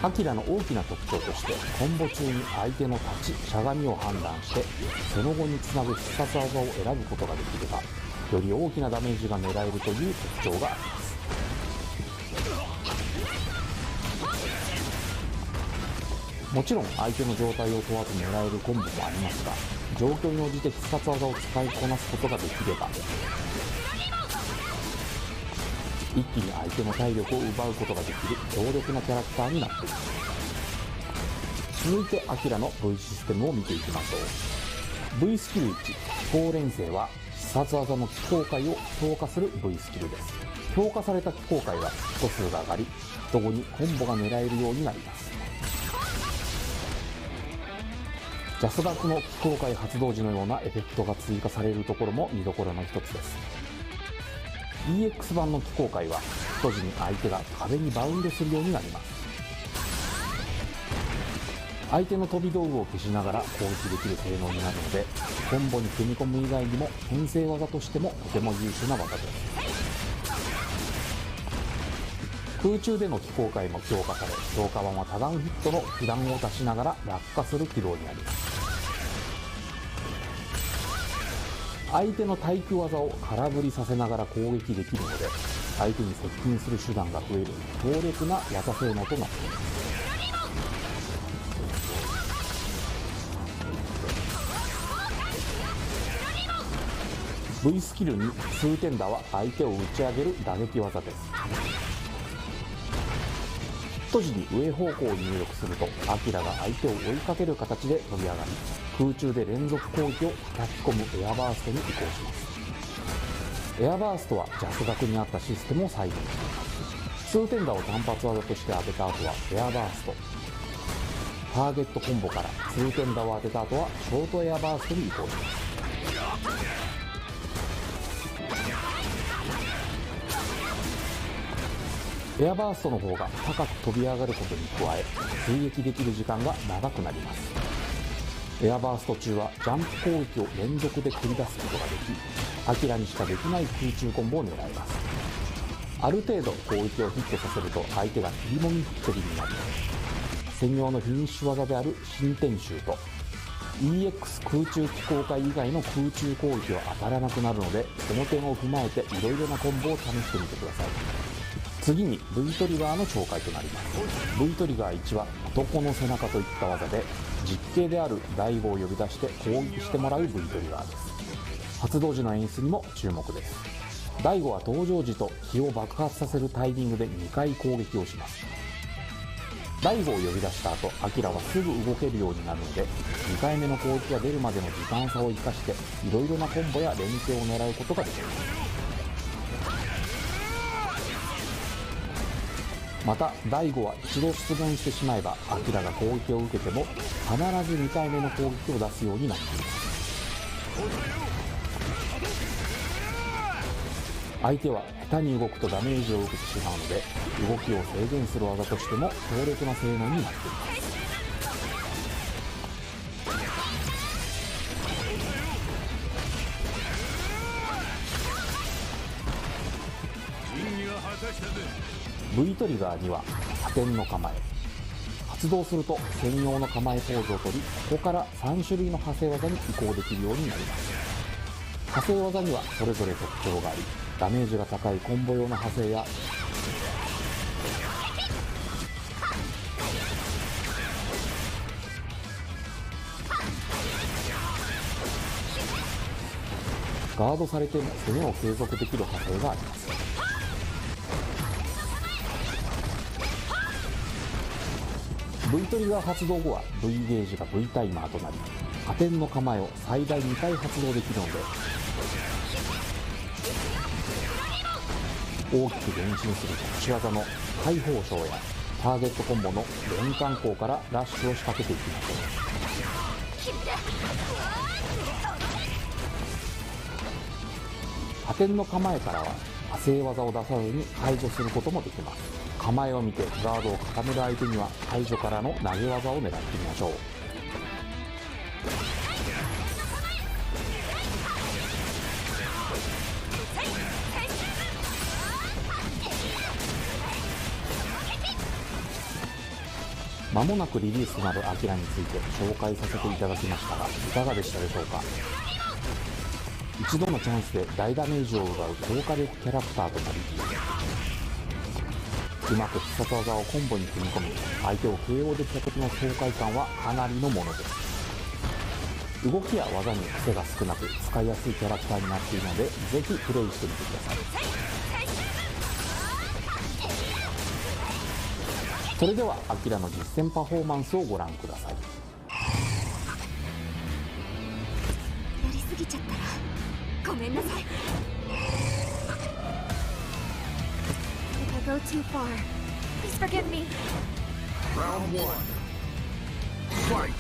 アキラの大きな特徴として、コンボ中に相手の立ち、しゃがみを判断してその後につなぐ必殺技を選ぶことができれば、より大きなダメージが狙えるという特徴があります。もちろん相手の状態を問わず狙えるコンボもありますが、状況に応じて必殺技を使いこなすことができれば、一気に相手の体力を奪うことができる強力なキャラクターになっています。続いてアキラの V システムを見ていきましょう。 V スキル1、飛行連星は必殺技の機構回を強化する V スキルです。強化された機構回はヒット数が上がり、ヒット後にコンボが狙えるようになります。ジャス学の機構回発動時のようなエフェクトが追加されるところも見どころの一つです。 EX 版の機構回はヒット時に相手が壁にバウンドするようになります。相手の飛び道具を消しながら攻撃できる性能になるので、コンボに組み込む以外にも転生技としてもとても優秀な技です。空中での機構回も強化され、強化版は多段ヒットの被弾を出しながら落下する軌道になります。相手の対空技を空振りさせながら攻撃できるので、相手に接近する手段が増える強力な技性能となっています。V スキルに数点打は相手を打ち上げる打撃技です。ヒット時に上方向を入力すると、アキラが相手を追いかける形で飛び上がり、空中で連続攻撃を叩き込むエアバーストに移行します。エアバーストはジャス学にあったシステムを再現しています。数点打を単発技として当てた後はエアバースト、ターゲットコンボから数点打を当てた後はショートエアバーストに移行します。エアバーストの方が高く飛び上がることに加え、追撃できる時間が長くなります。エアバースト中はジャンプ攻撃を連続で繰り出すことができ、アキラにしかできない空中コンボを狙えます。ある程度攻撃をヒットさせると相手が切りもみ吹き飛びになります。専用のフィニッシュ技である新転集と EX 空中機構回以外の空中攻撃は当たらなくなるので、その点を踏まえていろいろなコンボを試してみてください。次に V トリガーの紹介となります。 V トリガー1は男の背中といった技で、実型である大悟を呼び出して攻撃してもらう V トリガーです。発動時の演出にも注目です。大悟は登場時と火を爆発させるタイミングで2回攻撃をします。大悟を呼び出した後、アキラはすぐ動けるようになるので、2回目の攻撃が出るまでの時間差を生かしていろいろなコンボや連携を狙うことができます。また大悟は一度出現してしまえば、アキラが攻撃を受けても必ず2回目の攻撃を出すようになっています。相手は下手に動くとダメージを受けてしまうので、動きを制限する技としても強力な性能になっています。V トリガーには破天の構え、発動すると専用の構えポーズを取り、ここから3種類の派生技に移行できるようになります。派生技にはそれぞれ特徴があり、ダメージが高いコンボ用の派生やガードされても攻めを継続できる派生があります。V トリガー発動後は V ゲージが V タイマーとなり、破天の構えを最大2回発動できるので、大きく前進する特殊技の解放傷やターゲットコンボの連環攻からラッシュを仕掛けていきましょう。破天の構えからは派生技を出さずに解除することもできます。構えを見てガードを固める相手には解除からの投げ技を狙ってみましょう。間もなくリリースとなるアキラについて紹介させていただきましたが、いかがでしたでしょうか。一度のチャンスで大ダメージを奪う高火力キャラクターとなり、うまく必殺技をコンボに組み込み、相手を KO できた時の爽快感はかなりのものです。動きや技に癖が少なく使いやすいキャラクターになっているので、ぜひプレイしてみてください。それではアキラの実践パフォーマンスをご覧ください。やりすぎちゃったらごめんなさい。If I go too far, please forgive me. Round 1. Fight!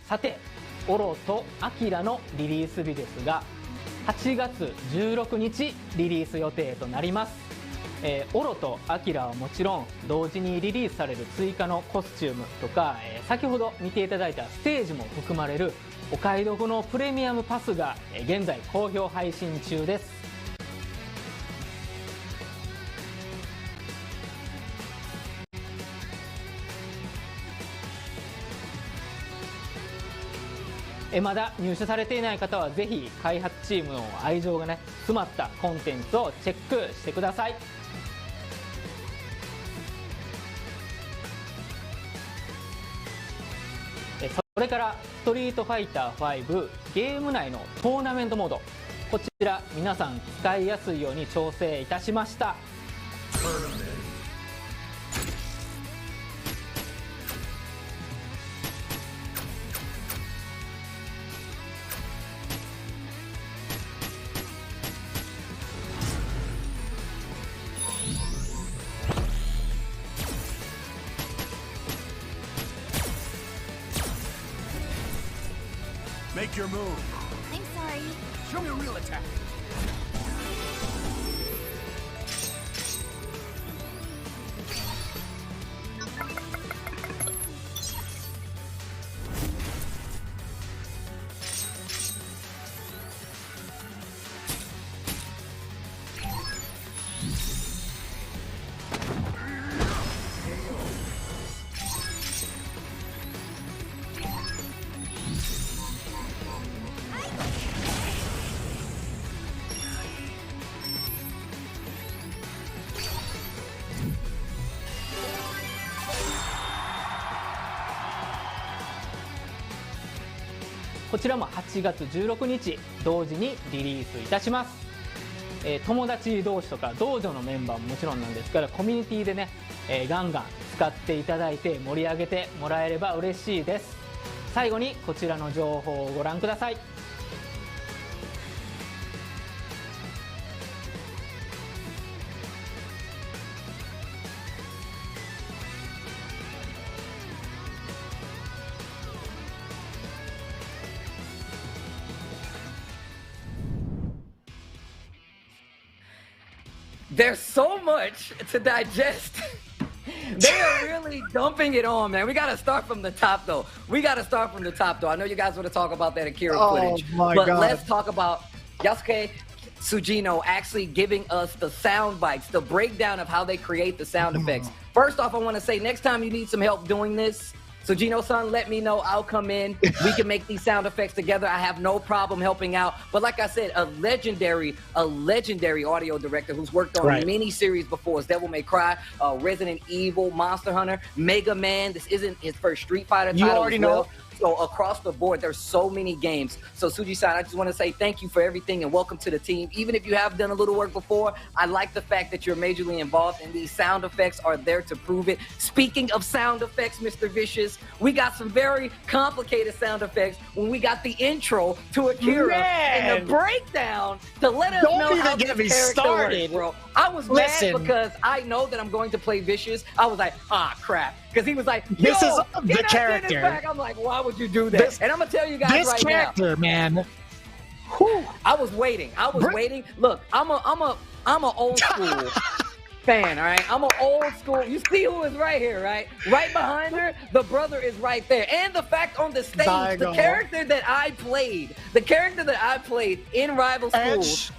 さて、オロとアキラのリリース日ですが、8月16日リリース予定となります。オロとアキラはもちろん同時にリリースされる追加のコスチュームとか、先ほど見ていただいたステージも含まれるお買い得のプレミアムパスが現在好評配信中です。まだ入手されていない方はぜひ開発チームの愛情がね詰まったコンテンツをチェックしてください。それからストリートファイター5ゲーム内のトーナメントモード、こちら皆さん使いやすいように調整いたしました。Make your move. I'm sorry. Show me a real attack.こちらも8月16日同時にリリースいたします。友達同士とか道場のメンバーももちろんなんですから、コミュニティでね、ガンガン使っていただいて盛り上げてもらえれば嬉しいです。最後にこちらの情報をご覧ください。There's so much to digest. They are really dumping it on, man. We got to start from the top, though. I know you guys want to talk about that Akira footage. My but God. Let's talk about Yasuke Tsujino actually giving us the sound bites, the breakdown of how they create the sound effects. First off, I want to say next time you need some help doing this, Tsujino-san, let me know. I'll come in. We can make these sound effects together. I have no problem helping out. But like I said, a legendary audio director who's worked on many series before. It's Devil May Cry, Resident Evil, Monster Hunter, Mega Man. This isn't his first Street Fighter title. You already know. So across the board, there's so many games. So Tsuji-san, I just want to say thank you for everything and welcome to the team. Even if you have done a little work before, I like the fact that you're majorly involved and these sound effects are there to prove it. Speaking of sound effects, Mr. Vicious, we got some very complicated sound effects when we got the intro to Akira and the breakdown to let us know how this character works, bro. I was mad because I know that I'm going to play Vicious. I was like, ah, crap. Because he was like, yo, this is the character. I'm like, why would you do that? And I'm going to tell you guys right now. This character, man. I was waiting. Look, I'm a old school fan, all right? I'm an old school. You see who is right here, right? Right behind her, the brother is right there. And the fact on the stage, the character that I played in Rival Schools,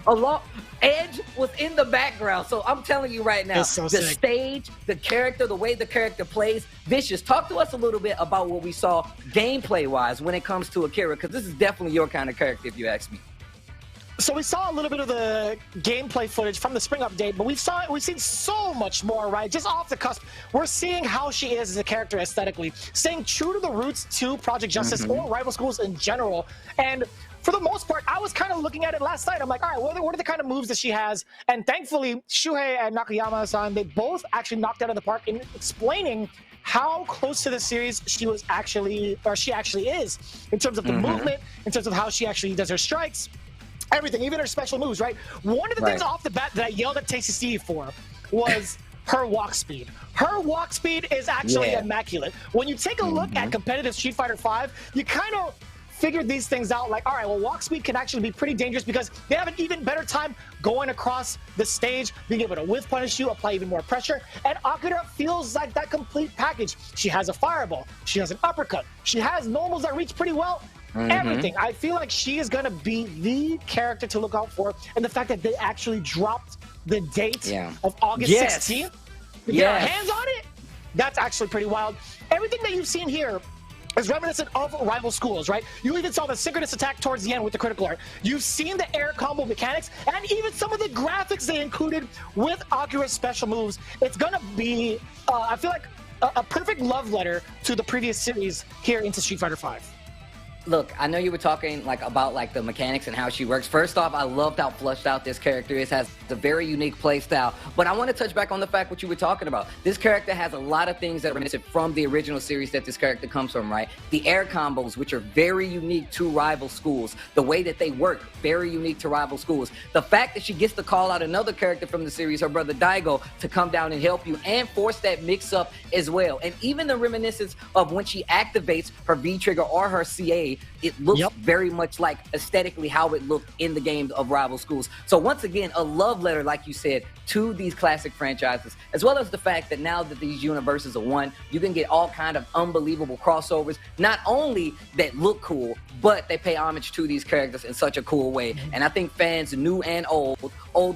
Edge was in the background. So I'm telling you right now, the stage, the character, the way the character plays. Vicious, talk to us a little bit about what we saw gameplay-wise when it comes to Akira, because this is definitely your kind of character, if you ask me. So we saw a little bit of the gameplay footage from the spring update, but we've seen so much more, right? Just off the cusp, we're seeing how she is as a character aesthetically, staying true to the roots to Project Justice or Rival Schools in general. And for the most part, I was kind of looking at it last night. I'm like, all right, what are the kind of moves that she has? And thankfully, Shuhei and Nakayama-san, they both actually knocked out of the park in explaining how close to the series she actually is in terms of the movement, in terms of how she actually does her strikes, everything, even her special moves, right? One of the things off the bat that I yelled at Tasty Steve for was her walk speed. Her walk speed is actually immaculate. When you take a look at competitive Street Fighter V, you kind of figured these things out, like, all right, well, walk speed can actually be pretty dangerous because they have an even better time going across the stage, being able to whiff punish you, apply even more pressure, and Akira feels like that complete package. She has a fireball, she has an uppercut, she has normals that reach pretty well, everything. I feel like she is going to be the character to look out for, and the fact that they actually dropped the date of August 16th to get our hands on it, that's actually pretty wild. Everything that you've seen here is reminiscent of rival schools, right? You even saw the synchronous attack towards the end with the critical art. You've seen the air combo mechanics and even some of the graphics they included with Akira's special moves. It's gonna be, I feel like, a perfect love letter to the previous series here into Street Fighter V. Look, I know you were talking about the mechanics and how she works. First off, I loved how flushed out this character is. Has a very unique play style. But I want to touch back on the fact what you were talking about. This character has a lot of things that are reminiscent from the original series that this character comes from, right? The air combos, which are very unique to rival schools. The way that they work, very unique to rival schools. The fact that she gets to call out another character from the series, her brother Daigo, to come down and help you and force that mix-up as well. And even the reminiscence of when she activates her V-trigger or her CA, it looks very much like aesthetically how it looked in the games of rival schools. So once again, a love letter, like you said, to these classic franchises, as well as the fact that now that these universes are one, you can get all kind of unbelievable crossovers, not only that look cool, but they pay homage to these characters in such a cool way. And I think fans, new and old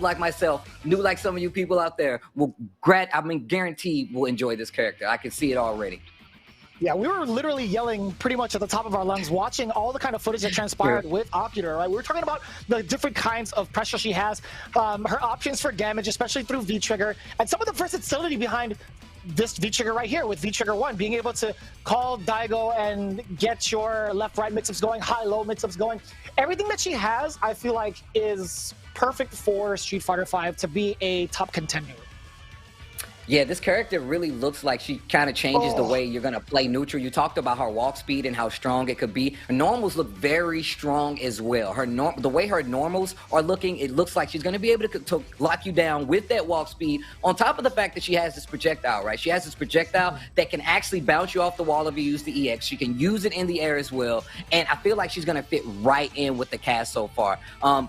like myself, new like some of you people out there, will guaranteed will enjoy this character. I can see it already. Yeah, we were literally yelling pretty much at the top of our lungs, watching all the kind of footage that transpired with Akira, right? We were talking about the different kinds of pressure she has, her options for damage, especially through V-Trigger, and some of the versatility behind this V-Trigger right here with V-Trigger 1, being able to call Daigo and get your left-right mix-ups going, high-low mix-ups going. Everything that she has, I feel like, is perfect for Street Fighter V to be a top contender. Yeah, this character really looks like she kind of changes the way you're going to play neutral. You talked about her walk speed and how strong it could be. Her normals look very strong as well. The way her normals are looking, it looks like she's going to be able to lock you down with that walk speed, on top of the fact that she has this projectile, right? She has this projectile that can actually bounce you off the wall if you use the EX. She can use it in the air as well. And I feel like she's going to fit right in with the cast so far.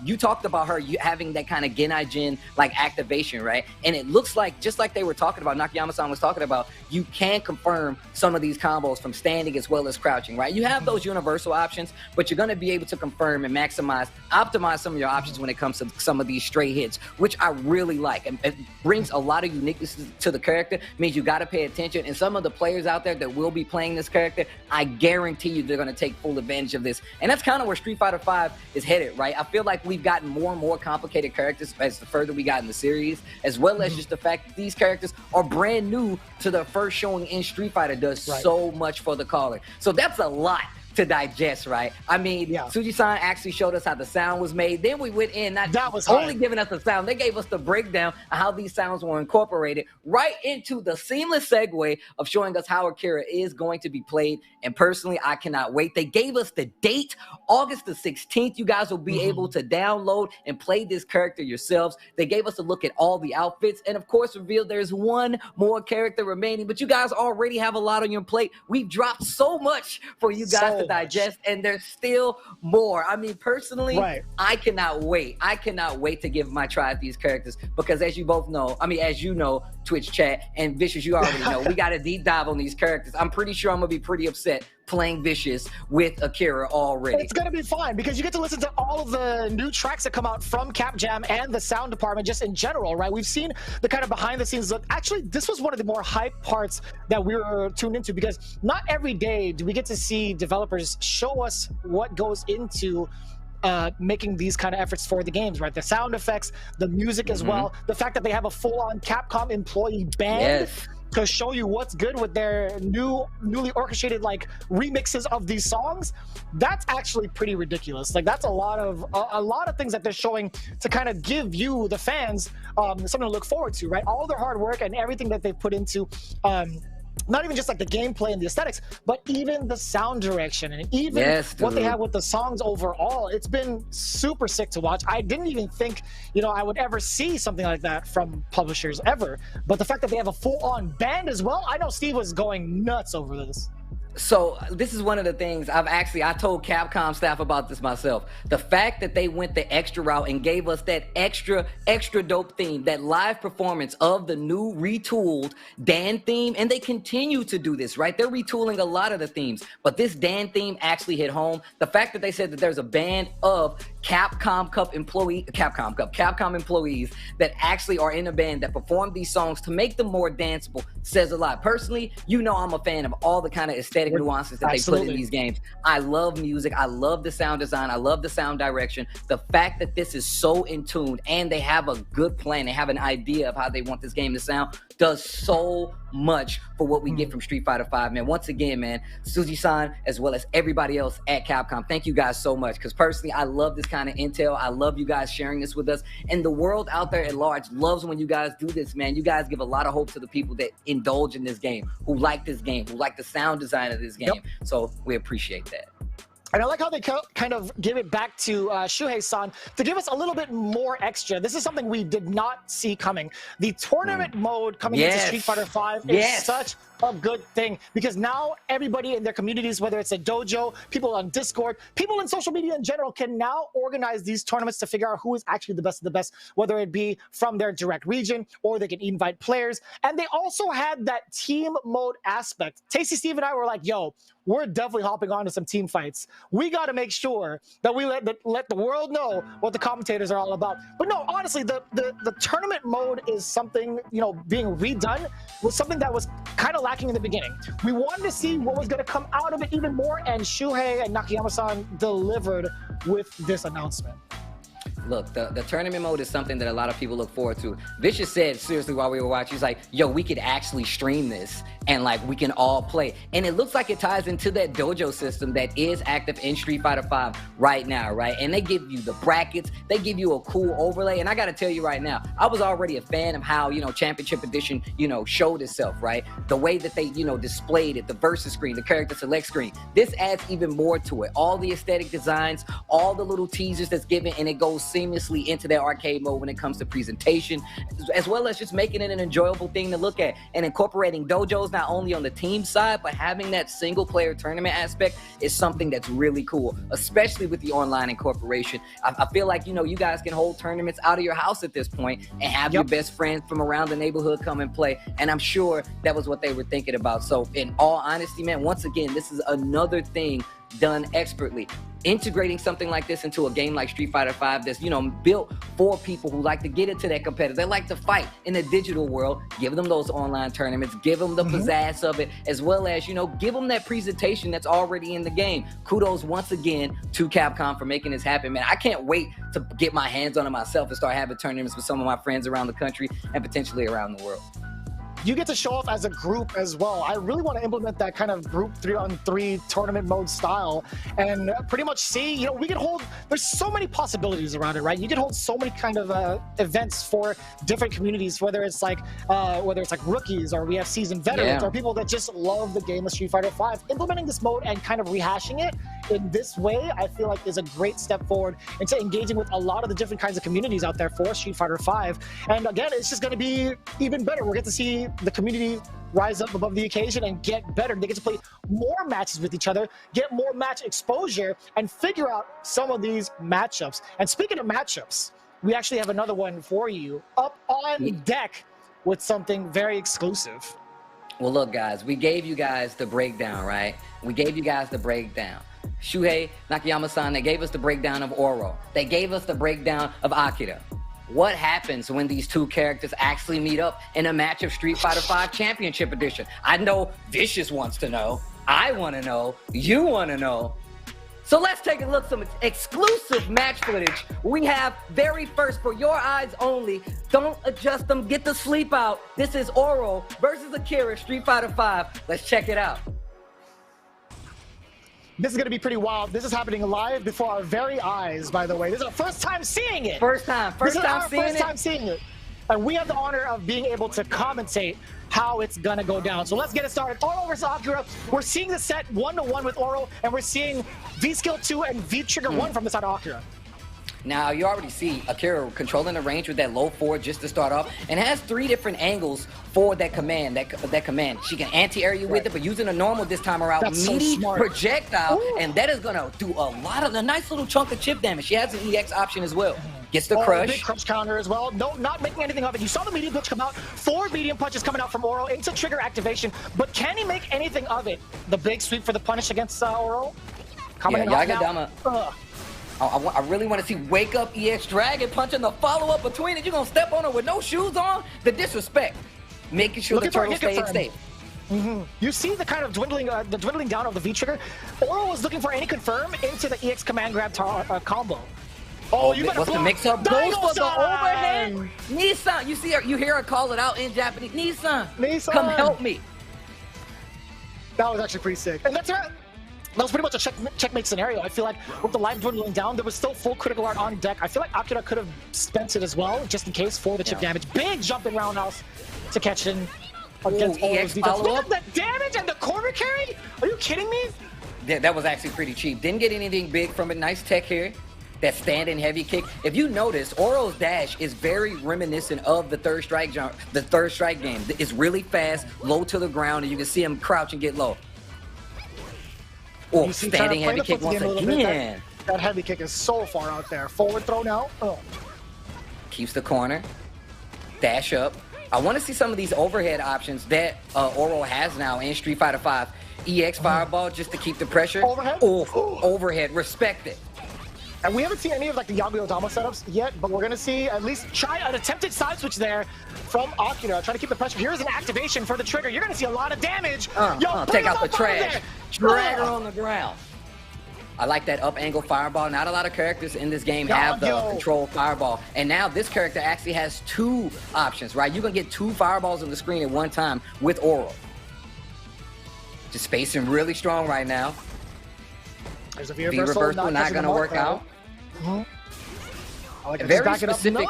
You talked about her having that kind of Genai-Jin like activation, right? And it looks like, just like they were talking about, Nakayama-san was talking about, you can confirm some of these combos from standing as well as crouching, right? You have those universal options, but you're going to be able to confirm and optimize some of your options when it comes to some of these straight hits, which I really like. And it brings a lot of uniqueness to the character. It means you got to pay attention. And some of the players out there that will be playing this character, I guarantee you they're going to take full advantage of this. And that's kind of where Street Fighter V is headed, right? I feel like we've gotten more and more complicated characters as the further we got in the series, as well as just the fact that these characters are brand new to their first showing in Street Fighter does so much for the caller. So that's a lot to digest, right? I mean, Tsuji-san actually showed us how the sound was made. Then we went in, that was only giving us the sound. They gave us the breakdown of how these sounds were incorporated right into the seamless segue of showing us how Akira is going to be played. And personally, I cannot wait. They gave us the date, August the 16th. You guys will be able to download and play this character yourselves. They gave us a look at all the outfits, and of course revealed there's one more character remaining, but you guys already have a lot on your plate. We've dropped so much for you guys to digest, and there's still more. I mean, personally, I cannot wait. I cannot wait to give my try at these characters, because as you both know, as you know, Twitch chat, and Vicious, you already know, we got a deep dive on these characters. I'm pretty sure I'm gonna be pretty upset playing Vicious with Akira already. It's gonna be fine because you get to listen to all of the new tracks that come out from Cap Jam and the sound department just in general, right? We've seen the kind of behind the scenes look. Actually, this was one of the more hype parts that we were tuned into, because not every day do we get to see developers show us what goes into making these kind of efforts for the games, right? The sound effects, the music as well, the fact that they have a full-on Capcom employee band to show you what's good with their newly orchestrated like remixes of these songs, that's actually pretty ridiculous. Like that's a lot of things that they're showing to kind of give you, the fans, something to look forward to, right? All their hard work and everything that they've put into not even just like the gameplay and the aesthetics, but even the sound direction and even what they have with the songs overall. It's been super sick to watch. I didn't even think, you know, I would ever see something like that from publishers ever. But the fact that they have a full-on band as well, I know Steve was going nuts over this. So this is one of the things I told Capcom staff about this myself. The fact that they went the extra route and gave us that extra dope theme, that live performance of the new retooled Dan theme, and they continue to do this, right? They're retooling a lot of the themes, but this Dan theme actually hit home. The fact that they said that there's a band of Capcom employees that actually are in a band that perform these songs to make them more danceable says a lot. Personally, you know, I'm a fan of all the kind of aesthetic nuances that they put in these games. I love music. I love the sound design. I love the sound direction. The fact that this is so in tune and they have a good plan, they have an idea of how they want this game to sound, does so much for what we get from Street Fighter V, man. Once again, man, Suji-san, as well as everybody else at Capcom, thank you guys so much, because personally, I love this kind of intel. I love you guys sharing this with us, and the world out there at large loves when you guys do this, man. You guys give a lot of hope to the people that indulge in this game, who like this game, who like the sound design of this game. So we appreciate that. And I like how they kind of give it back to Shuhei-san to give us a little bit more extra. This is something we did not see coming. The tournament mode coming into Street Fighter V is such a good thing, because now everybody in their communities, whether it's a dojo, people on Discord, people in social media in general, can now organize these tournaments to figure out who is actually the best of the best, whether it be from their direct region or they can invite players. And they also had that team mode aspect. Tasty Steve and I were like, yo, we're definitely hopping on to some team fights. We got to make sure that we let the world know what the commentators are all about. But no, honestly, the tournament mode is something, you know, being redone was something that was kind of lacking in the beginning. We wanted to see what was going to come out of it even more, and Shuhei and Nakayama-san delivered with this announcement. Look, the tournament mode is something that a lot of people look forward to. Vicious said, seriously, while we were watching, he's like, yo, we could actually stream this and like we can all play. And it looks like it ties into that dojo system that is active in Street Fighter V right now, right? And they give you the brackets, they give you a cool overlay. And I got to tell you right now, I was already a fan of how, you know, Championship Edition, you know, showed itself, right? The way that they, you know, displayed it, the versus screen, the character select screen. This adds even more to it. All the aesthetic designs, all the little teasers that's given, and it goes seamlessly into that arcade mode when it comes to presentation, as well as just making it an enjoyable thing to look at, and incorporating dojos not only on the team side, but having that single player tournament aspect is something that's really cool, especially with the online incorporation. I feel like, you know, you guys can hold tournaments out of your house at this point and have your best friends from around the neighborhood come and play, and I'm sure that was what they were thinking about. So in all honesty, man, once again, this is another thing done expertly. Integrating something like this into a game like Street Fighter V that's, you know, built for people who like to get into that competitive, they like to fight in the digital world. Give them those online tournaments, give them the pizzazz of it, as well as, you know, give them that presentation that's already in the game. Kudos once again to Capcom for making this happen, man. I can't wait to get my hands on it myself and start having tournaments with some of my friends around the country and potentially around the world. You get to show off as a group as well. I really want to implement that kind of group 3-on-3 tournament mode style and pretty much see, you know, we can hold, there's so many possibilities around it, right? You can hold so many kind of events for different communities, whether it's like rookies, or we have seasoned veterans, or people that just love the game of Street Fighter V. Implementing this mode and kind of rehashing it in this way, I feel like is a great step forward into engaging with a lot of the different kinds of communities out there for Street Fighter V. And again, it's just going to be even better. We'll get to see the community rise up above the occasion and get better. They get to play more matches with each other, get more match exposure, and figure out some of these matchups. And speaking of matchups, we actually have another one for you up on deck with something very exclusive. Well, look, guys, we gave you guys the breakdown, right? We gave you guys the breakdown. Shuhei, Nakayama-san, they gave us the breakdown of Oro. They gave us the breakdown of Akira. What happens when these two characters actually meet up in a match of Street Fighter V Championship Edition? I know Vicious wants to know. I want to know. You want to know. So let's take a look at some exclusive match footage. We have very first, for your eyes only. Don't adjust them, get the sleep out. This is Oro versus Akira, Street Fighter V. Let's check it out. This is going to be pretty wild. This is happening live before our very eyes, by the way. This is our first time seeing it. First time seeing it. And we have the honor of being able to commentate how it's gonna go down. So let's get it started. Oro versus Akira. We're seeing the set 1-1 with Oro, and we're seeing V-Skill 2 and V-Trigger 1 from the side of Akira. Now, you already see Akira controlling the range with that low forward just to start off, and has 3 different angles for that command. That command. She can anti-air you with it, but using a normal this time around, meaty projectile, and that is gonna do a lot of a nice little chunk of chip damage. She has an EX option as well. Gets the crush. Big crush counter as well. No, not making anything of it. You saw the medium punch come out. 4 medium punches coming out from Oro into trigger activation, but can he make anything of it? The big sweep for the punish against Oro. Coming in Yagadama. I really want to see Wake Up EX Dragon punching the follow-up between it. You're going to step on her with no shoes on? The disrespect. Making sure the turtle stays safe. You see the kind of dwindling down of the V-Trigger. Oro was looking for any confirm into the EX command grab combo. Oh, you what's the mix-up? Goes for the overhead. Nissan, you hear her call it out in Japanese. Nissan, come help me. That was actually pretty sick. And that's right. That was pretty much a checkmate scenario. I feel like with the life dwindling down, there was still full critical art on deck. I feel like Akira could have spent it as well, just in case for the chip damage. Big jump in roundhouse to catch in against Oro's defense. Look at the damage and the corner carry. Are you kidding me? Yeah, that was actually pretty cheap. Didn't get anything big from it. Nice tech here. That standing heavy kick. If you notice, Oro's dash is very reminiscent of the third strike game. It's really fast, low to the ground, and you can see him crouch and get low. Oh, standing heavy kick once again. That heavy kick is so far out there. Forward throw now. Oh. Keeps the corner. Dash up. I want to see some of these overhead options that Oro has now in Street Fighter V. EX Fireball just to keep the pressure. Overhead? Oh, overhead. Respect it. And we haven't seen any of like the Yagadama setups yet, but we're gonna see at least try an attempted side switch there from Akira, trying to keep the pressure. Here's an activation for the trigger. You're gonna see a lot of damage. Take out the trash. Drag her on the ground. I like that up angle fireball. Not a lot of characters in this game have the control fireball. And now this character actually has 2 options, right? You can get 2 fireballs on the screen at one time with Oro. Just spacing really strong right now. There's a V-reversal not gonna work out. I like very specific.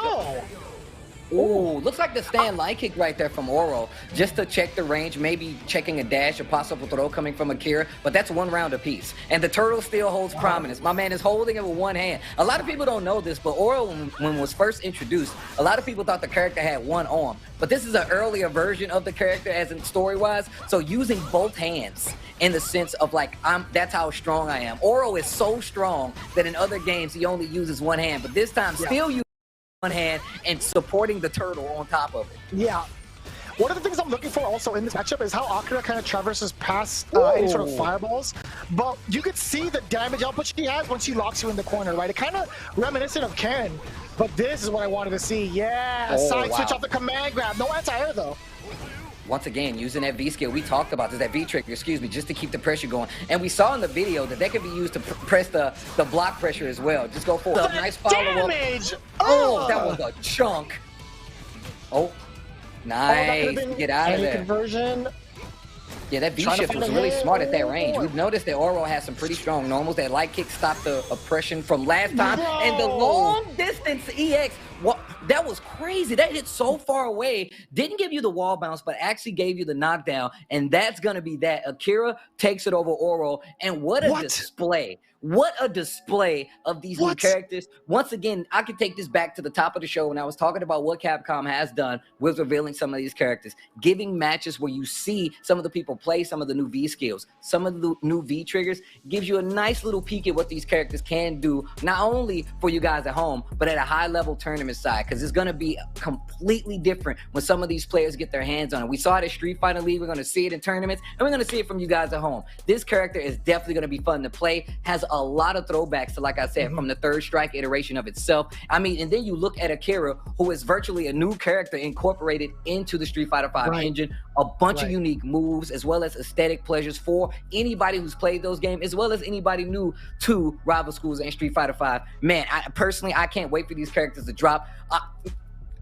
Oh, looks like the stand line kick right there from Oro, just to check the range, maybe checking a dash, a possible throw coming from Akira, but that's 1 round apiece. And the turtle still holds prominence. My man is holding it with 1 hand. A lot of people don't know this, but Oro, when was first introduced, a lot of people thought the character had 1 arm. But this is an earlier version of the character as in story-wise, so using both hands in the sense of like, that's how strong I am. Oro is so strong that in other games he only uses 1 hand, but this time still using 1 hand and supporting the turtle on top of it. Yeah. One of the things I'm looking for also in this matchup is how Akira kind of traverses past any sort of fireballs. But you could see the damage output she has when she locks you in the corner, right? It kind of reminiscent of Karen. But this is what I wanted to see. Yeah, side switch off the command grab. No anti-air though. Once again, using that V-skill, we talked about this, that V-trigger, excuse me, just to keep the pressure going. And we saw in the video that can be used to press the block pressure as well. Just go for a nice follow-up. Oh, that was a chunk. Oh, nice. Get out of there. Conversion. Yeah, that V-shift was really smart at that range. We've noticed that Oro has some pretty strong normals. That light kick stopped the oppression from last time. And the long distance EX, that was crazy. That hit so far away. Didn't give you the wall bounce, but actually gave you the knockdown. And that's going to be that. Akira takes it over Oro. And what a display. What a display of these new characters. Once again, I could take this back to the top of the show when I was talking about what Capcom has done with revealing some of these characters. Giving matches where you see some of the people play some of the new V skills, some of the new V triggers, gives you a nice little peek at what these characters can do, not only for you guys at home, but at a high level tournament. tournament side, because it's going to be completely different when some of these players get their hands on it. We saw it at Street Fighter League. We're going to see it in tournaments, and we're going to see it from you guys at home. This character is definitely going to be fun to play. Has a lot of throwbacks to, like I said, from the Third Strike iteration of itself. I mean, and then you look at Akira, who is virtually a new character incorporated into the Street Fighter V engine. A bunch of unique moves, as well as aesthetic pleasures for anybody who's played those games, as well as anybody new to Rival Schools and Street Fighter V. Man, I can't wait for these characters to drop.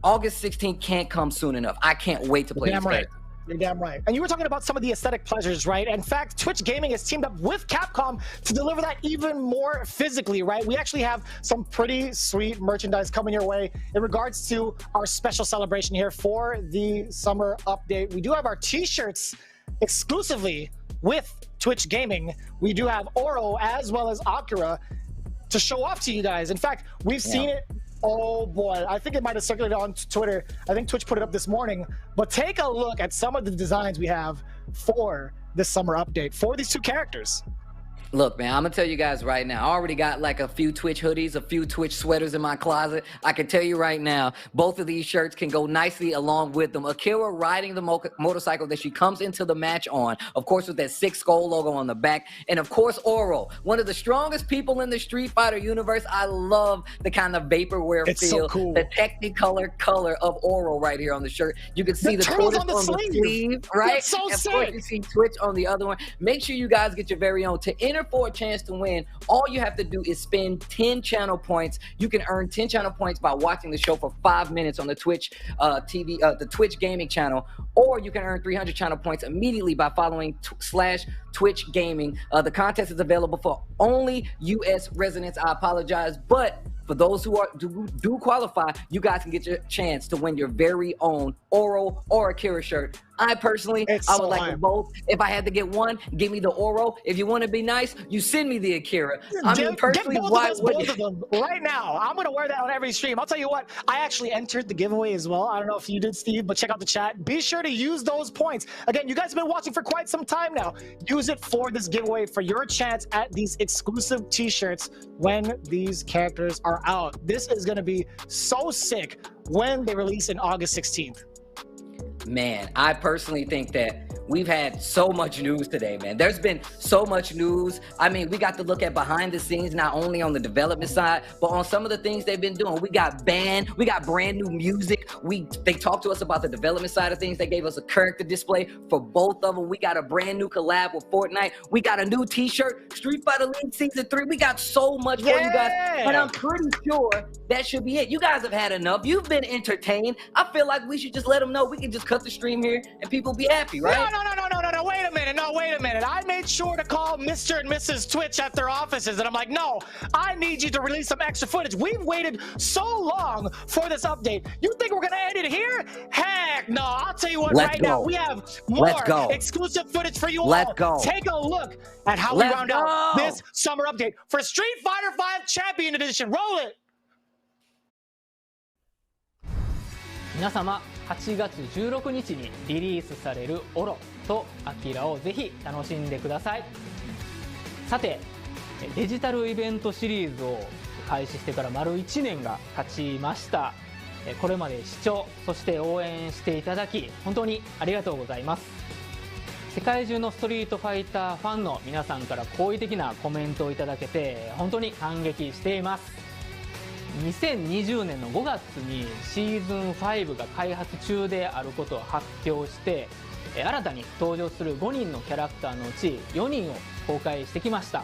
August 16th can't come soon enough. I can't wait to play these characters. You're damn right. And you were talking about some of the aesthetic pleasures, right? In fact, Twitch Gaming has teamed up with Capcom to deliver that even more physically, right? We actually have some pretty sweet merchandise coming your way in regards to our special celebration here for the summer update. We do have our t-shirts exclusively with Twitch Gaming. We do have Oro as well as Akira to show off to you guys. In fact, we've seen it. Oh boy, I think it might have circulated on Twitter. I think Twitch put it up this morning. But take a look at some of the designs we have for this summer update for these two characters. Look, man, I'm gonna tell you guys right now, I already got like a few Twitch hoodies, a few Twitch sweaters in my closet. I can tell you right now, both of these shirts can go nicely along with them. Akira riding the motorcycle that she comes into the match on, of course, with that 6 skull logo on the back. And of course, Oro, one of the strongest people in the Street Fighter universe. I love the kind of vaporware feel, so cool. The Technicolor color of Oro right here on the shirt. You can see the tortoise on the sleeve, right? That's so and sick. Of course, you see Twitch on the other one. Make sure you guys get your very own. To enter for a chance to win, all you have to do is spend 10 channel points. You can earn 10 channel points by watching the show for 5 minutes on the Twitch the Twitch Gaming channel, or you can earn 300 channel points immediately by following /Twitch Gaming. The contest is available for only US residents. I apologize, but for those who do qualify, you guys can get your chance to win your very own Oro or Akira shirt. I personally, I would like them both. If I had to get one, give me the Oro. If you want to be nice, you send me the Akira. I mean, personally, both of them right now. I'm going to wear that on every stream. I'll tell you what, I actually entered the giveaway as well. I don't know if you did, Steve, but check out the chat. Be sure to use those points. Again, you guys have been watching for quite some time now. Use it for this giveaway for your chance at these exclusive t-shirts when these characters are out. This is going to be so sick when they release in August 16th. Man, I personally think that we've had so much news today, man. There's been so much news. I mean, we got to look at behind the scenes, not only on the development side, but on some of the things they've been doing. We got band, we got brand new music. They talked to us about the development side of things. They gave us a character display for both of them. We got a brand new collab with Fortnite. We got a new t-shirt, Street Fighter League Season 3. We got so much for you guys, and I'm pretty sure that should be it. You guys have had enough. You've been entertained. I feel like we should just let them know we can just cut the stream here and people be happy, right? No, wait a minute. No, wait a minute. I made sure to call Mr. and Mrs. Twitch at their offices, and I'm like, no, I need you to release some extra footage. We've waited so long for this update. You think we're going to end it here? Heck no. I'll tell you what, now, we have more exclusive footage for you all. Take a look at how we round out this summer update for Street Fighter V Champion Edition. Roll it! 皆様8月16日にリリースされるオロとアキラをぜひ楽しんでください。さて、デジタルイベントシリーズを開始してから丸1年が経ちました。これまで視聴そして応援していただき本当にありがとうございます。世界中のストリートファイターファンの皆さんから好意的なコメントをいただけて本当に感激しています。2020年の5月にシーズン5が開発中であることを発表して新たに登場する5人のキャラクターのうち4人を公開してきました。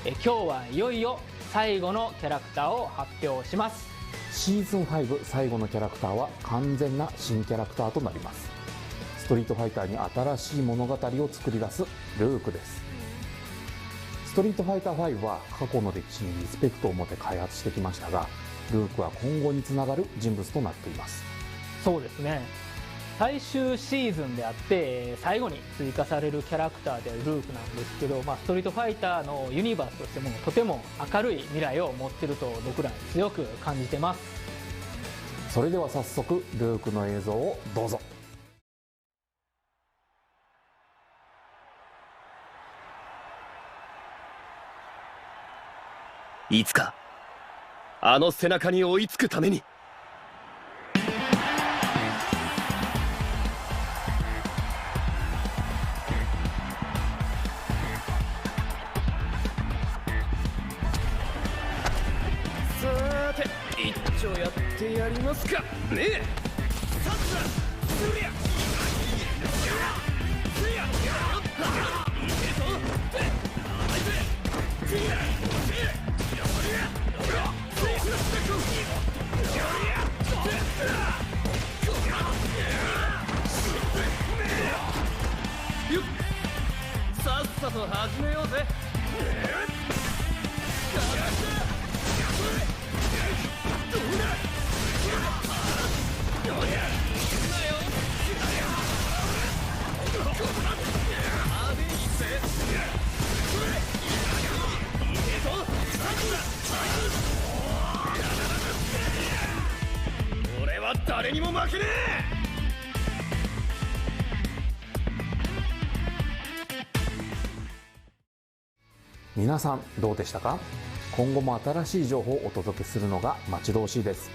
今日はいよいよ最後のキャラクターを発表します。シーズン5最後のキャラクターは完全な新キャラクターとなります。ストリートファイターに新しい物語を作り出すルークです。ストリートファイター5は過去の歴史にリスペクトを持って開発してきましたが、ルークは今後につながる人物となっています。そうですね。最終シーズンであって最後に追加されるキャラクターであるルークなんですけど、ストリートファイターのユニバースとしてもとても明るい未来を持っていると僕ら強く感じてます。それでは早速ルークの映像をどうぞ。いつかあの背中に追いつくためにちをやってやりますかねえ。さすがすりゃすりゃいいぞあいつすりゃさっさと始めようぜ。俺は誰にも負けねえ。皆さんどうでしたか？今後も新しい情報をお届けするのが待ち遠しいです。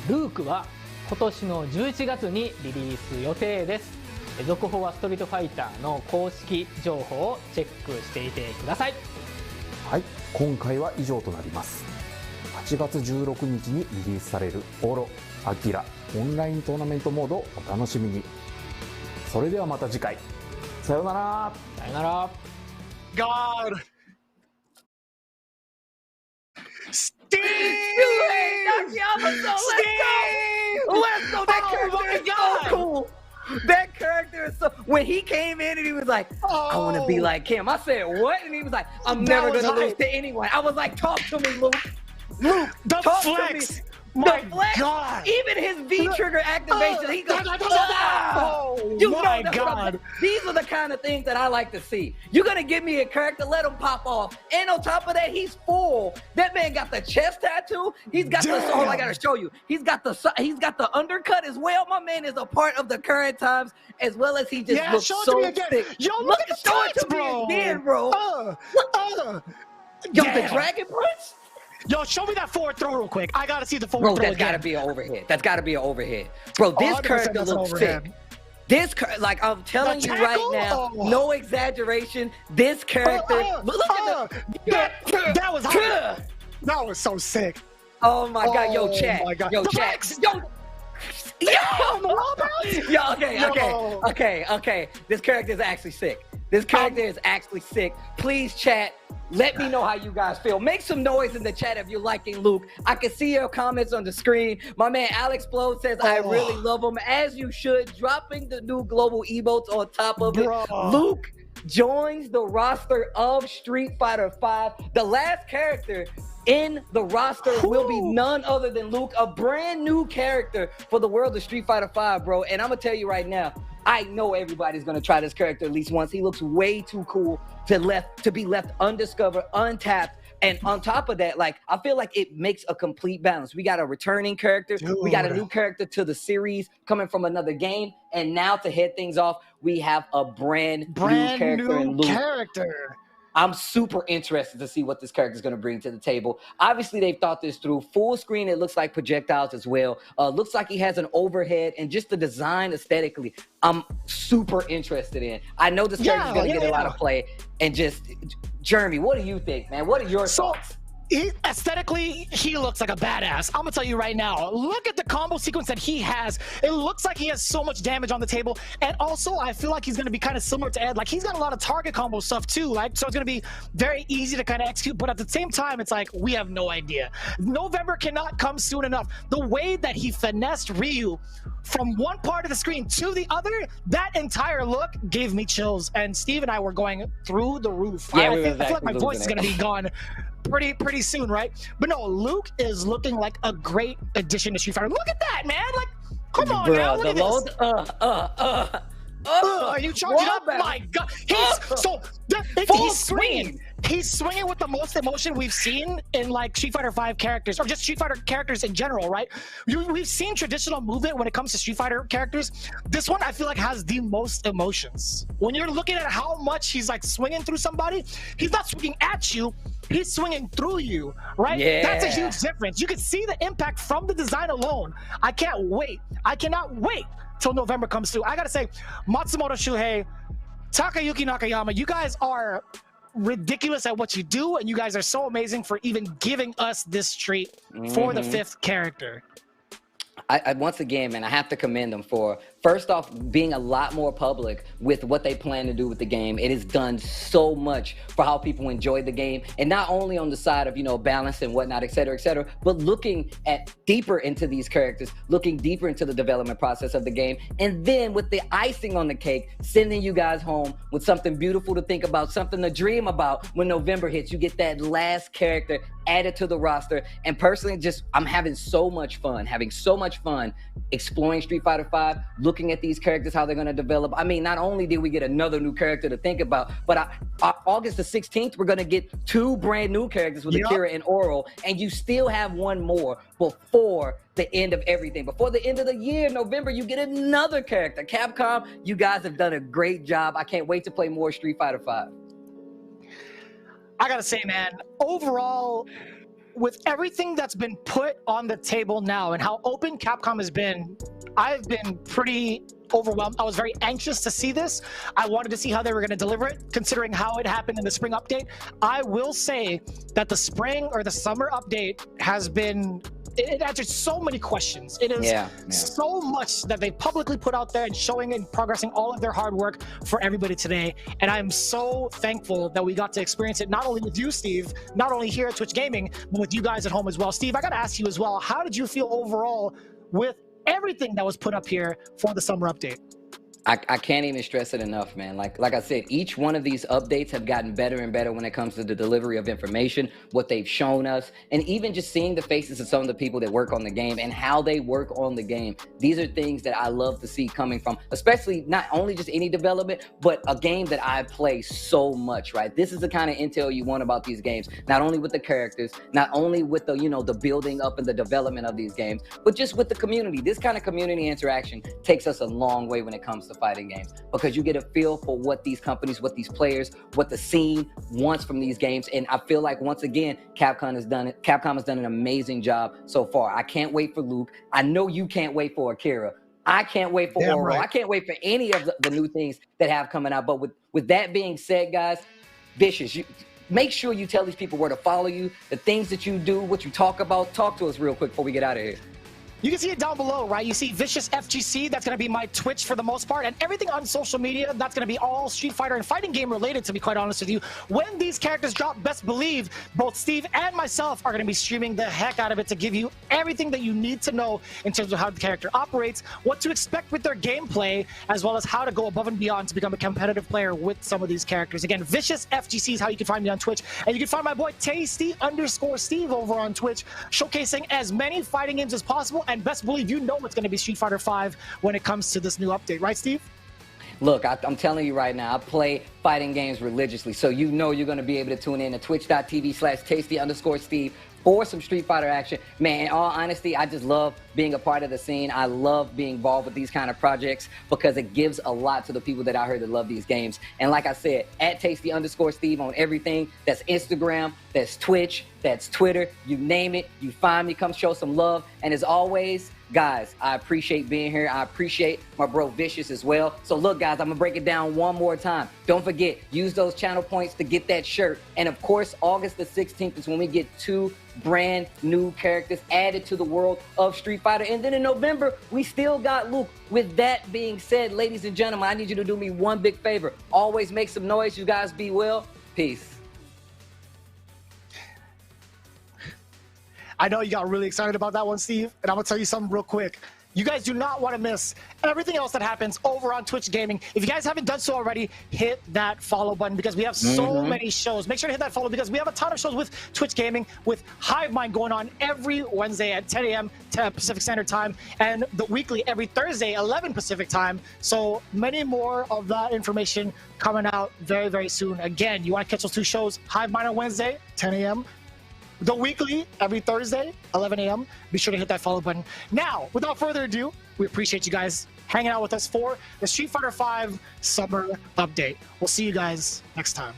ルークは今年の11月にリリース予定です。続報はストリートファイターの公式情報をチェックしていてください。はい、今回は以上となります。8月16日にリリースされるオロ・アキラオンライントーナメントモードをお楽しみに。それではまた次回。さようなら。さようなら。God! Steve! Let's go! That character is so cool. That character is so. When he came in and he was like, "I want to be like him," I said, "What?" And he was like, "I'm never gonna lose to anyone." I was like, "Talk to me, Luke. Luke, the talk flex. to me." My the flex, God! Even his V trigger activation, he goes, oh, you my know God! These are the kind of things that I like to see. You're gonna give me a character, let him pop off, and on top of that, he's full. That man got the chest tattoo. He's got the. Oh, I gotta show you. He's got the undercut as well. My man is a part of the current times, as well as he just looks so sick. Yo, look at the tights, bro. Again, bro. Yo, the Dragon Prince. Yo, show me that forward throw real quick. I gotta see the forward throw that's again. Gotta be an overhead. That's gotta be an overhead. Bro, this character looks sick. This, like I'm telling you right now, no exaggeration, this character, look at that was hot. That was so sick. Oh my God, yo, chat. My God. Yo, chat. Okay. This character is actually sick. This character is actually sick. Please, chat. Let me know how you guys feel. Make some noise in the chat if you're liking Luke. I can see your comments on the screen. My man Alex Blow says, I really love him, as you should. Dropping the new global emotes on top of it. Luke joins the roster of Street Fighter V. The last character in the roster will be none other than Luke, a brand new character for the world of Street Fighter V, bro. And I'm gonna tell you right now, I know everybody's gonna try this character at least once. He looks way too cool to be left undiscovered, untapped. And on top of that, like, I feel like it makes a complete balance. We got a returning character, we got a new character to the series coming from another game, and now to head things off, we have a brand new character in Luke. I'm super interested to see what this character is going to bring to the table. Obviously, they've thought this through. Full screen, it looks like projectiles as well. Looks like he has an overhead, and just the design aesthetically, I'm super interested in. I know this character is going to get a lot of play. And just, Jeremy, what do you think, man? What are your thoughts? Aesthetically, he looks like a badass. I'm gonna tell you right now, look at the combo sequence that he has. It looks like he has so much damage on the table. And also, I feel like he's gonna be kind of similar to Ed. Like, he's got a lot of target combo stuff too, right? So it's gonna be very easy to kind of execute. But at the same time, it's like, we have no idea. November cannot come soon enough. The way that he finessed Ryu from one part of the screen to the other, that entire look gave me chills. And Steve and I were going through the roof. Yeah, I feel like my voice is gonna be gone pretty soon, right? But no, Luke is looking like a great addition to Street Fighter. Look at that, man! Like, come on now, look at this. Are you charging up? My God, he's swinging. He's swinging with the most emotion we've seen in like Street Fighter V characters, or just Street Fighter characters in general, right? We've seen traditional movement when it comes to Street Fighter characters. This one I feel like has the most emotions. When you're looking at how much he's like swinging through somebody, he's not swinging at you, he's swinging through you, right? Yeah. That's a huge difference. You can see the impact from the design alone. I can't wait. I cannot wait till November comes through. I gotta say, Matsumoto Shuhei, Takayuki Nakayama, you guys are ridiculous at what you do, and you guys are so amazing for even giving us this treat for the 5th character. I once again, man, I have to commend them for, first off, being a lot more public with what they plan to do with the game. It has done so much for how people enjoy the game, and not only on the side of, you know, balance and whatnot, et cetera, but looking at deeper into these characters, looking deeper into the development process of the game, and then with the icing on the cake, sending you guys home with something beautiful to think about, something to dream about when November hits. You get that last character added to the roster, and personally, just I'm having so much fun exploring Street Fighter V, looking at these characters, how they're going to develop. I mean, not only did we get another new character to think about, but August the 16th, we're going to get 2 brand new characters with Akira and Oral, and you still have one more before the end of everything. Before the end of the year, November, you get another character. Capcom, you guys have done a great job. I can't wait to play more Street Fighter V. I gotta say, man, overall, with everything that's been put on the table now and how open Capcom has been, I've been pretty overwhelmed. I was very anxious to see this. I wanted to see how they were going to deliver it, considering how it happened in the spring update. I will say that the spring or the summer update has been, it answered so many questions. It is so much that they publicly put out there and showing and progressing all of their hard work for everybody today. And I'm so thankful that we got to experience it, not only with you, Steve, not only here at Twitch Gaming, but with you guys at home as well. Steve, I got to ask you as well, how did you feel overall with everything that was put up here for the summer update? I can't even stress it enough, man. Like I said, each one of these updates have gotten better and better when it comes to the delivery of information, what they've shown us, and even just seeing the faces of some of the people that work on the game and how they work on the game. These are things that I love to see coming from, especially not only just any development, but a game that I play so much, right? This is the kind of intel you want about these games, not only with the characters, not only with the, you know, the building up and the development of these games, but just with the community. This kind of community interaction takes us a long way when it comes to fighting games, because you get a feel for what these companies, what these players, what the scene wants from these games. And I feel like, once again, Capcom has done an amazing job so far. I can't wait for Luke. I know you can't wait for Akira. I can't wait for Oral. I can't wait for any of the new things that have coming out. But with that being said, guys, Vicious, make sure you tell these people where to follow you, the things that you do, what you talk about. Talk to us real quick before we get out of here. You can see it down below, right? You see Vicious FGC, that's going to be my Twitch for the most part, and everything on social media, that's going to be all Street Fighter and fighting game related, to be quite honest with you. When these characters drop, best believe both Steve and myself are going to be streaming the heck out of it to give you everything that you need to know in terms of how the character operates, what to expect with their gameplay, as well as how to go above and beyond to become a competitive player with some of these characters. Again, Vicious FGC is how you can find me on Twitch, and you can find my boy Tasty_Steve over on Twitch, showcasing as many fighting games as possible. And best believe you know it's going to be Street Fighter V when it comes to this new update, right, Steve? Look, I'm telling you right now, I play fighting games religiously, so you know you're going to be able to tune in to twitch.tv/tasty_Steve for some Street Fighter action. Man, in all honesty, I just love being a part of the scene. I love being involved with these kind of projects because it gives a lot to the people that I heard that love these games. And like I said, at Tasty_Steve on everything. That's Instagram, that's Twitch, that's Twitter, you name it. You find me, come show some love. And as always, guys, I appreciate being here. I appreciate my bro Vicious as well. So look, guys, I'm gonna break it down one more time. Don't forget, use those channel points to get that shirt. And of course, August the 16th is when we get 2 brand new characters added to the world of Street Fighter. And then in November, we still got Luke. With that being said, ladies and gentlemen, I need you to do me one big favor. Always make some noise. You guys be well. Peace. I know you got really excited about that one, Steve, and I'm going to tell you something real quick. You guys do not want to miss everything else that happens over on Twitch Gaming. If you guys haven't done so already, hit that follow button because we have so many shows. Make sure to hit that follow because we have a ton of shows with Twitch Gaming, with Hive Mind going on every Wednesday at 10 a.m. Pacific Standard Time, and the weekly every Thursday, 11 Pacific Time. So many more of that information coming out very, very soon. Again, you want to catch those 2 shows, Hive Mind on Wednesday, 10 a.m., the weekly every Thursday, 11 a.m. Be sure to hit that follow button. Now, without further ado, we appreciate you guys hanging out with us for the Street Fighter V Summer Update. We'll see you guys next time.